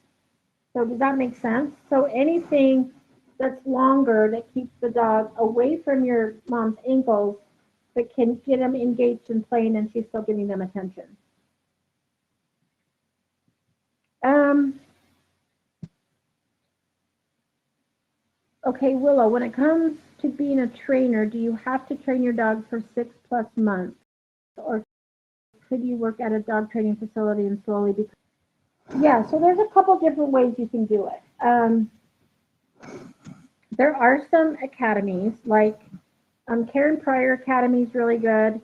A: So does that make sense? So anything that's longer that keeps the dog away from your mom's ankles but can get them engaged in playing and she's still giving them attention. Okay, Willow, when it comes to being a trainer, do you have to train your dog for 6+ months? Or could you work at a dog training facility and slowly become? Yeah, so there's a couple different ways you can do it. There are some academies, like Karen Pryor Academy is really good.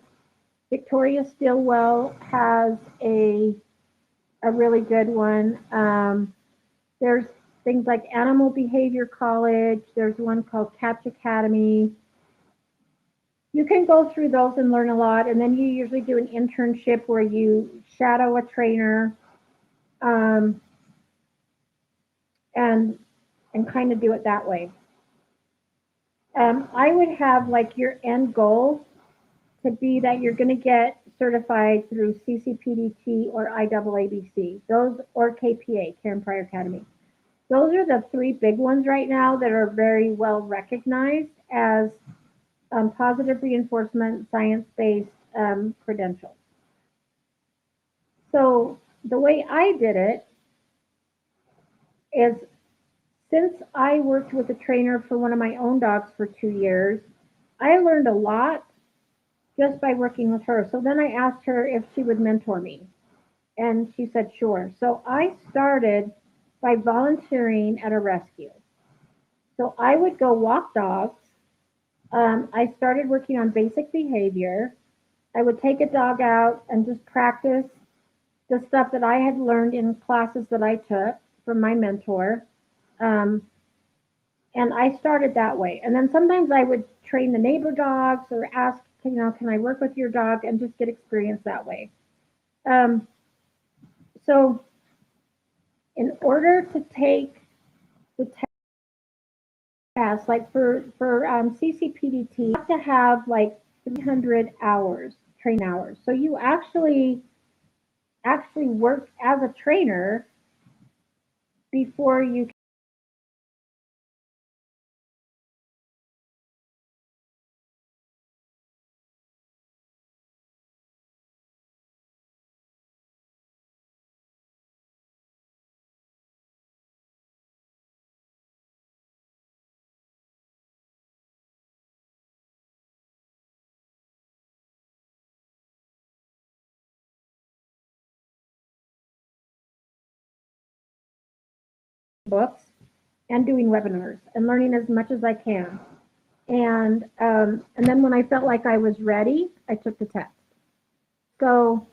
A: Victoria Stillwell has a really good one. There's things like Animal Behavior College. There's one called Catch Academy. You can go through those and learn a lot, and then you usually do an internship where you shadow a trainer and kind of do it that way. I would have like your end goal to be that you're going to get certified through CCPDT or IAABC, those, or KPA, Karen Pryor Academy. Those are the three big ones right now that are very well recognized as positive reinforcement, science-based credentials. So the way I did it is since I worked with a trainer for one of my own dogs for 2 years, I learned a lot just by working with her. So then I asked her if she would mentor me, and she said sure. So I started by volunteering at a rescue. So I would go walk dogs. I started working on basic behavior. I would take a dog out and just practice the stuff that I had learned in classes that I took from my mentor. Um, and I started that way. And then sometimes I would train the neighbor dogs or ask, can I work with your dog and just get experience that way. Um, so in order to take the test, like for CCPDT, you have to have like 300 hours, train hours. So you actually work as a trainer before you books and doing webinars and learning as much as I can. And then when I felt like I was ready, I took the test. So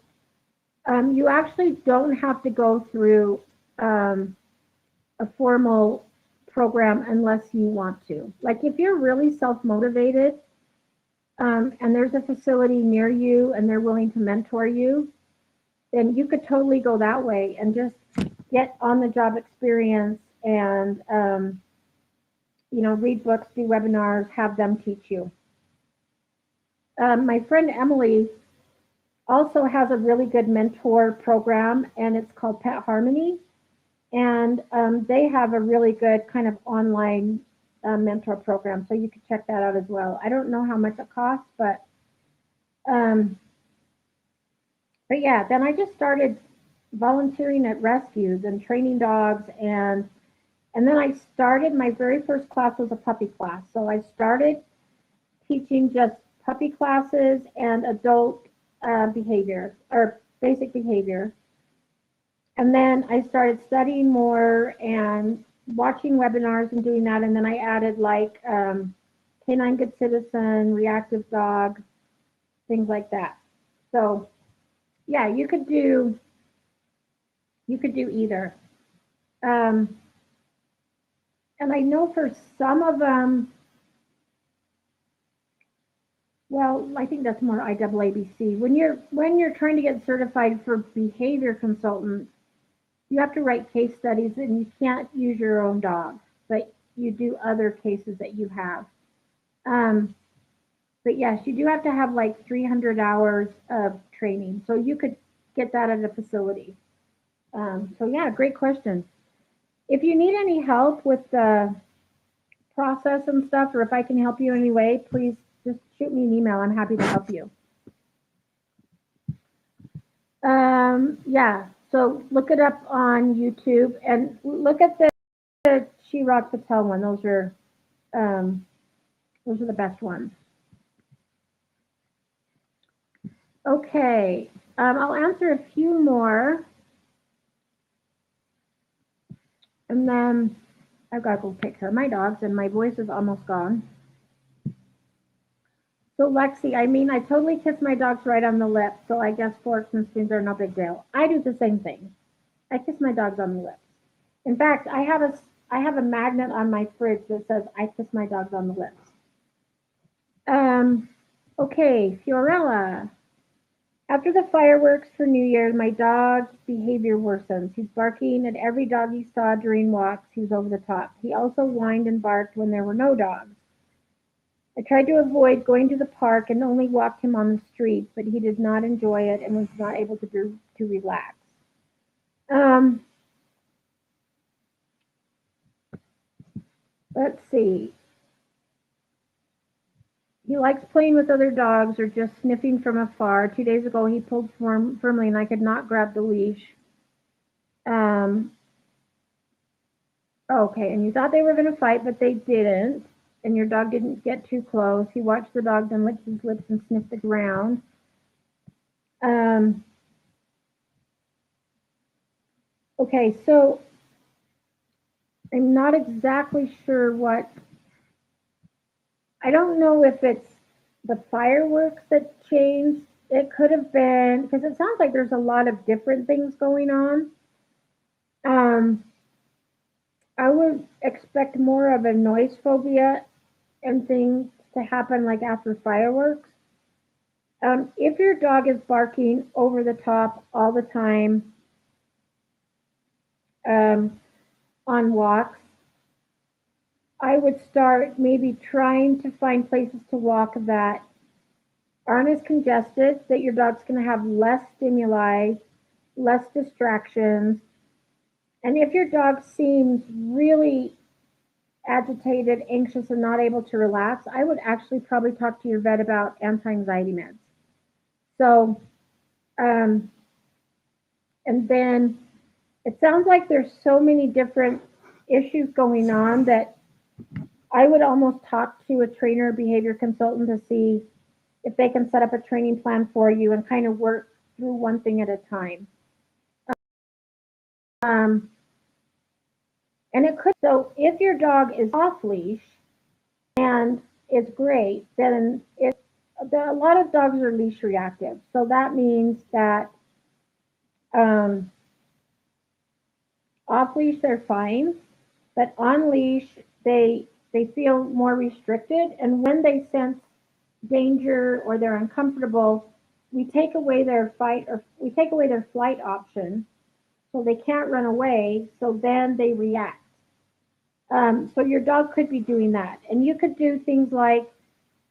A: you actually don't have to go through a formal program unless you want to. Like if you're really self-motivated and there's a facility near you and they're willing to mentor you, then you could totally go that way and just get on the job experience and read books, do webinars, have them teach you. My friend Emily also has a really good mentor program, and it's called Pet Harmony. And they have a really good kind of online mentor program, so you could check that out as well. I don't know how much it costs, um, but yeah, then I just started volunteering at rescues and training dogs, and then I started, my very first class was a puppy class. So I started teaching just puppy classes and adult behavior or basic behavior. And then I started studying more and watching webinars and doing that. And then I added like Canine Good Citizen, Reactive Dog, things like that. So yeah, you could do either. And I know for some of them, well, I think that's more IAABC. When you're trying to get certified for behavior consultant, you have to write case studies and you can't use your own dog, but you do other cases that you have. But yes, you do have to have like 300 hours of training. So you could get that at a facility. So yeah, great question. If you need any help with the process and stuff, or if I can help you in any way, please just shoot me an email. I'm happy to help you. Yeah, so look it up on YouTube and look at the Chirag Patel one. Those are the best ones. Okay, I'll answer a few more, and then I've got to go take care of my dogs, and my voice is almost gone. So Lexi, I totally kiss my dogs right on the lips, so I guess forks and spoons are no big deal. I do the same thing. I kiss my dogs on the lips. In fact, I have a magnet on my fridge that says I kiss my dogs on the lips. Okay, Fiorella. After the fireworks for New Year's, my dog's behavior worsens. He's barking at every dog he saw during walks. He was over the top. He also whined and barked when there were no dogs. I tried to avoid going to the park and only walked him on the street, but he did not enjoy it and was not able to relax. Let's see. He likes playing with other dogs or just sniffing from afar. 2 days ago, he pulled firmly and I could not grab the leash. Okay, and you thought they were going to fight, but they didn't. And your dog didn't get too close. He watched the dog, then licked his lips and sniffed the ground. Um, okay, so I'm not exactly sure what. I don't know if it's the fireworks that changed. It could have been because it sounds like there's a lot of different things going on. Um, I would expect more of a noise phobia and things to happen like after fireworks. If your dog is barking over the top all the time um, on walks, I would start maybe trying to find places to walk that aren't as congested, that your dog's going to have less stimuli, less distractions. And if your dog seems really agitated, anxious, and not able to relax, I would actually probably talk to your vet about anti anxiety meds. So, um, and then it sounds like there's so many different issues going on that I would almost talk to a trainer or behavior consultant to see if they can set up a training plan for you and kind of work through one thing at a time. Um, and it could, so if your dog is off leash and it's great, then a lot of dogs are leash reactive. So that means that um, off leash they're fine, but on leash they feel more restricted, and when they sense danger or they're uncomfortable, we take away their flight option, so they can't run away. So then they react. So your dog could be doing that, and you could do things like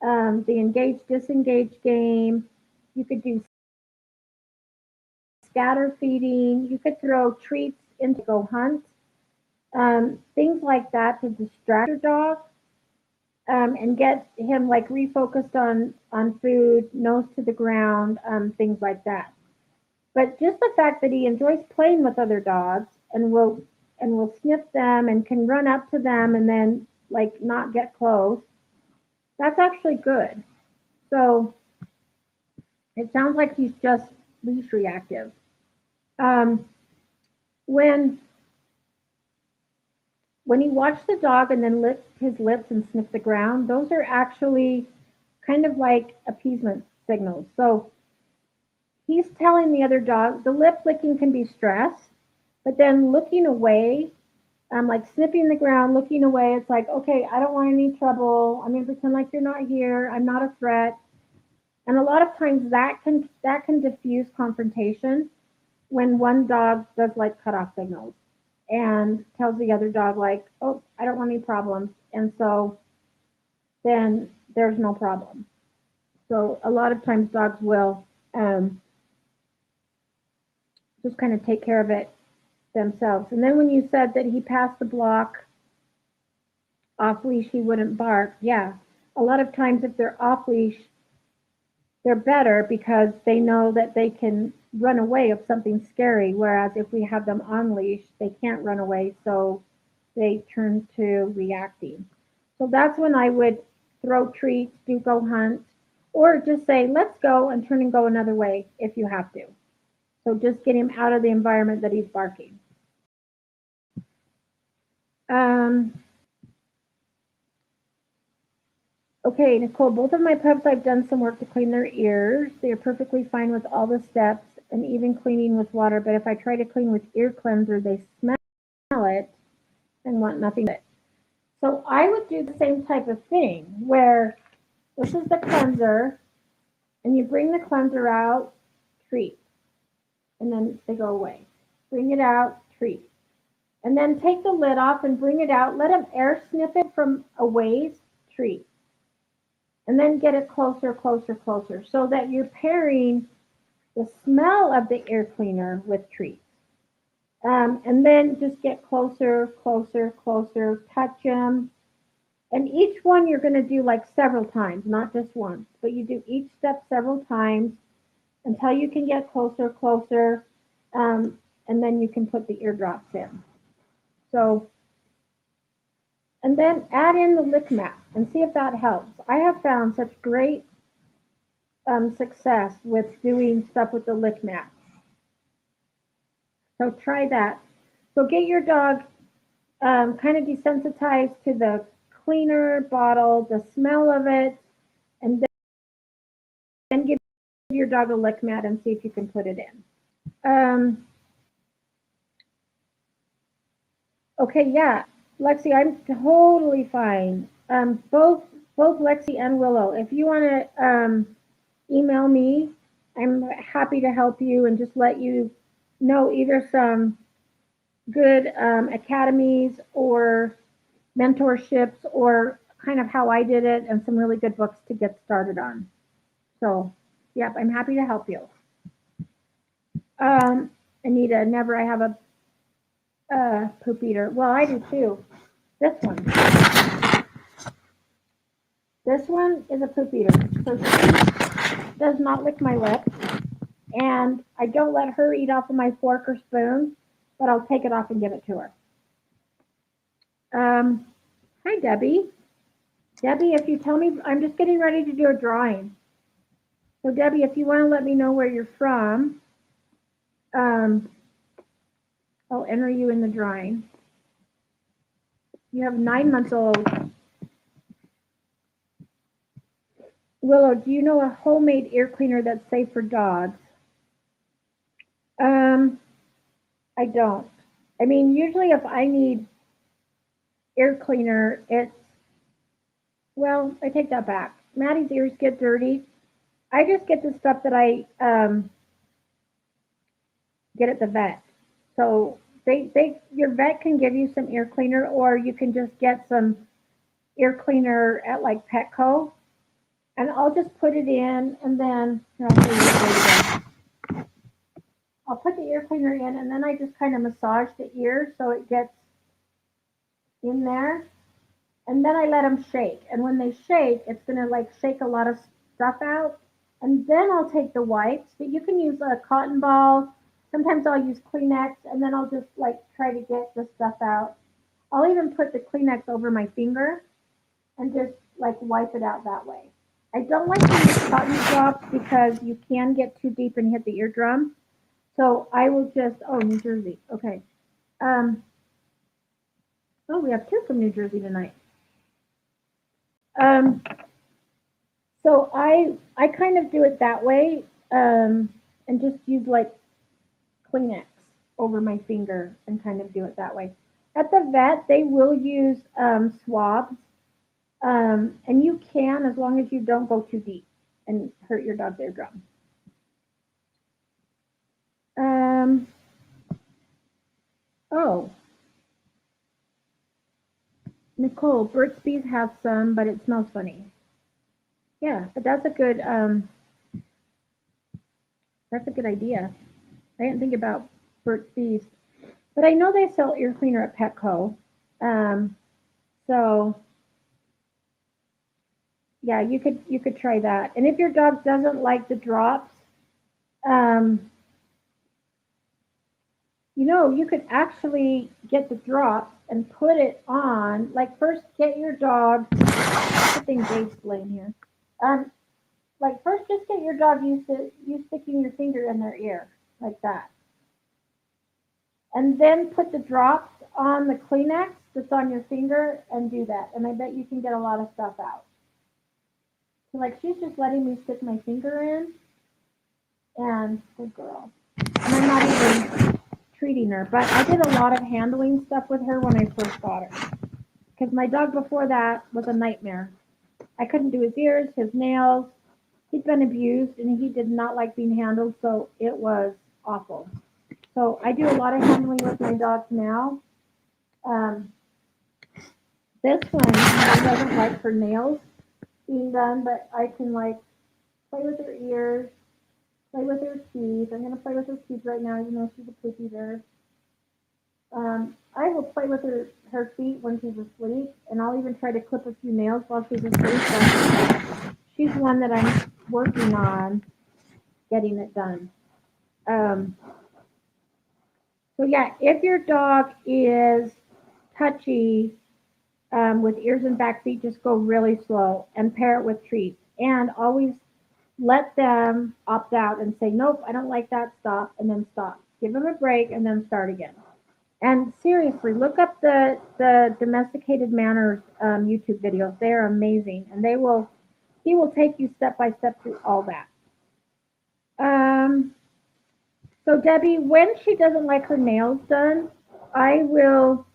A: the engage disengage game. You could do scatter feeding. You could throw treats into go hunt. Things like that to distract your dog and get him like refocused on food, nose to the ground, things like that. But just the fact that he enjoys playing with other dogs and will sniff them and can run up to them and then like not get close, that's actually good. So it sounds like he's just leash reactive. Um, when when he watched the dog and then licked his lips and sniffed the ground, those are actually kind of like appeasement signals. So he's telling the other dog the lip licking can be stress, but then looking away, like sniffing the ground, looking away, it's like, okay, I don't want any trouble. I'm gonna pretend like you're not here. I'm not a threat. And a lot of times that can diffuse confrontation when one dog does like cutoff signals and tells the other dog like, oh, I don't want any problems. And so then there's no problem. So a lot of times dogs will just kind of take care of it themselves. And then when you said that he passed the block off leash, he wouldn't bark. Yeah, a lot of times if they're off leash, they're better because they know that they can run away if something's scary. Whereas if we have them on leash, they can't run away, so they turn to reacting. So that's when I would throw treats, do go hunt, or just say, let's go and turn and go another way if you have to. So just get him out of the environment that he's barking. Um, okay, Nicole, both of my pups, I've done some work to clean their ears. They are perfectly fine with all the steps and even cleaning with water. But if I try to clean with ear cleanser, they smell it and want nothing but it. So I would do the same type of thing where this is the cleanser, and you bring the cleanser out, treat, and then they go away. Bring it out, treat. And then take the lid off and bring it out. Let them air sniff it from a ways, treat. And then get it closer, closer, closer, so that you're pairing the smell of the ear cleaner with treats. And then just get closer, closer, closer, touch them. And each one you're going to do like several times, not just once, but you do each step several times until you can get closer, closer, and then you can put the eardrops in. So And then add in the lick mat and see if that helps. I have found such great success with doing stuff with the lick mat. So try that. So get your dog kind of desensitized to the cleaner bottle, the smell of it, and then give your dog a lick mat and see if you can put it in. Okay, yeah, Lexi, I'm totally fine. Both Lexi and Willow, if you want to email me, I'm happy to help you and just let you know either some good academies or mentorships or kind of how I did it and some really good books to get started on. So, yep, I'm happy to help you. Anita, never. I have a poop eater. Well, I do too. This one. This one is a poop eater. So she does not lick my lips. And I don't let her eat off of my fork or spoon, but I'll take it off and give it to her. Hi, Debbie. Debbie, if you tell me, I'm just getting ready to do a drawing. So, Debbie, if you want to let me know where you're from, I'll enter you in the drawing. You have 9 months old. Willow, do you know a homemade ear cleaner that's safe for dogs? I don't. I mean, usually if I need ear cleaner, well, I take that back. Maddie's ears get dirty. I just get the stuff that I get at the vet. So your vet can give you some ear cleaner, or you can just get some ear cleaner at like Petco, and I'll just put it in, and then I'll put the ear cleaner in, and then I just kind of massage the ear so it gets in there, and then I let them shake. And when they shake, it's gonna like shake a lot of stuff out, and then I'll take the wipes. But you can use a cotton ball. Sometimes I'll use Kleenex, and then I'll just like try to get the stuff out. I'll even put the Kleenex over my finger and just like wipe it out that way. I don't like to use cotton drops because you can get too deep and hit the eardrum. So I will just, New Jersey. Okay. We have two from New Jersey tonight. So I kind of do it that way, and just use like Kleenex over my finger and kind of do it that way. At the vet, they will use swabs, and you can, as long as you don't go too deep and hurt your dog's eardrum. Nicole, Burt's Bees have some, but it smells funny. Yeah, but that's a good idea. I didn't think about Burt's Bees, but I know they sell ear cleaner at Petco. So yeah, you could try that. And if your dog doesn't like the drops, you could actually get the drops and put it on. Like first, get your dog. I think Dave's laying here. Like first, just get your dog used to you sticking your finger in their ear like that, and then put the drops on the Kleenex that's on your finger and do that. And I bet you can get a lot of stuff out. So like she's just letting me stick my finger in, and good girl. And I'm not even treating her, but I did a lot of handling stuff with her when I first got her. Because my dog before that was a nightmare. I couldn't do his ears, his nails. He'd been abused and he did not like being handled, so it was awful. So I do a lot of handling with my dogs now. This one doesn't like her nails being done, but I can like play with her ears, play with her teeth. I'm gonna play with her teeth right now, even though she's a poop eater. I will play with her feet when she's asleep, and I'll even try to clip a few nails while she's asleep. So she's one that I'm working on getting it done. So yeah, if your dog is touchy, with ears and back feet, just go really slow and pair it with treats. And always let them opt out and say, nope, I don't like that, stop, and then stop. Give them a break and then start again. And seriously, look up the domesticated manners YouTube videos. They are amazing, and he will take you step by step through all that. So Debbie, when she doesn't like her nails done, I will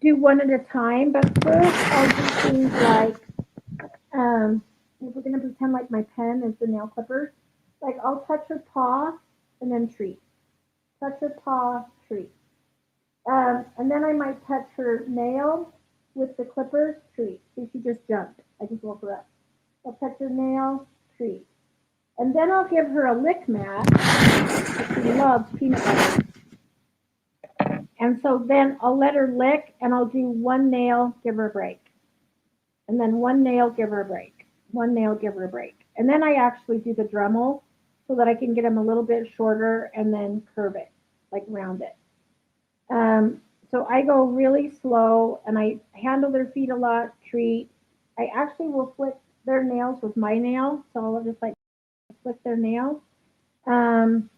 A: do one at a time. But first, I'll do things like if we're gonna pretend like my pen is the nail clippers, like I'll touch her paw and then treat. Touch her paw, treat. And then I might touch her nail with the clippers, treat. See, she just jumped. I just woke her up. I'll touch her nail, treat. And then I'll give her a lick mat. She loves peanut butter. And so then I'll let her lick and I'll do one nail, give her a break. And then one nail, give her a break. One nail, give her a break. And then I actually do the Dremel so that I can get them a little bit shorter and then curve it, like round it. So I go really slow and I handle their feet a lot, treat. I actually will flick their nails with my nail. So I'll just like flick their nails. And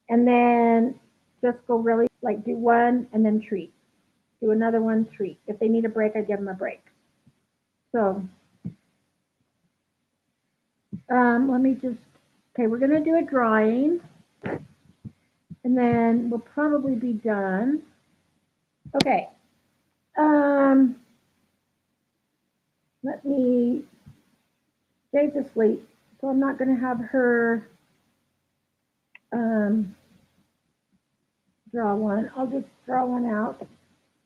A: then just go really like do one and then treat. Do another one, treat. If they need a break, I give them a break. So let me just, okay, we're going to do a drawing. And then we'll probably be done. Okay. Let me, Jade's asleep, so I'm not going to have her draw one. I'll just draw one out.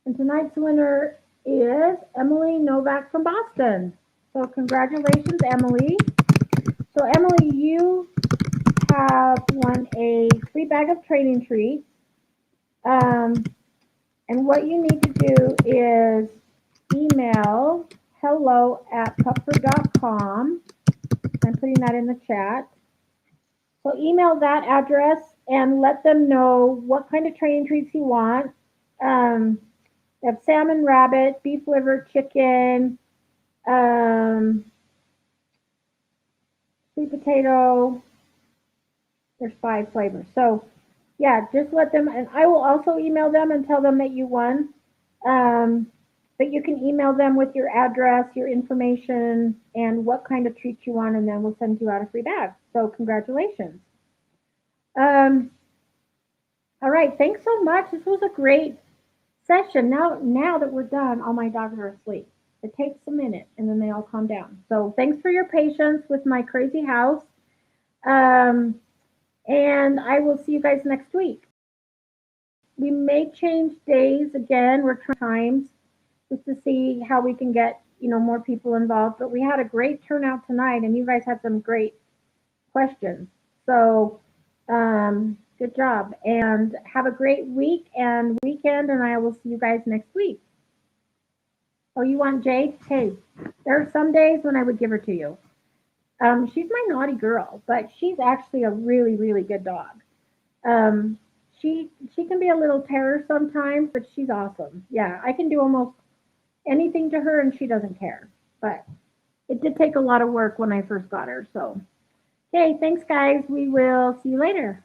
A: And tonight's winner is Emily Novak from Boston. So congratulations, Emily. So Emily, you have won a free bag of training treats. And what you need to do is email hello@pupford.com. I'm putting that in the chat. So email that address and let them know what kind of training treats you want. They have salmon, rabbit, beef liver, chicken, sweet potato. There's 5 flavors. So yeah, just let them, and I will also email them and tell them that you won. But you can email them with your address, your information, and what kind of treats you want, and then we'll send you out a free bag. So congratulations. All right, thanks so much. This was a great session. Now that we're done, all my dogs are asleep. It takes a minute, and then they all calm down. So thanks for your patience with my crazy house. And I will see you guys next week. We may change days again. We're trying times just to see how we can get, more people involved. But we had a great turnout tonight, and you guys had some great questions. So good job, and have a great week and weekend, and I will see you guys next week. Oh, you want Jade? Hey, there are some days when I would give her to you. She's my naughty girl, but she's actually a really, really good dog. She can be a little terror sometimes, but she's awesome. Yeah, I can do almost anything to her, and she doesn't care. But it did take a lot of work when I first got her. So, okay, thanks, guys. We will see you later.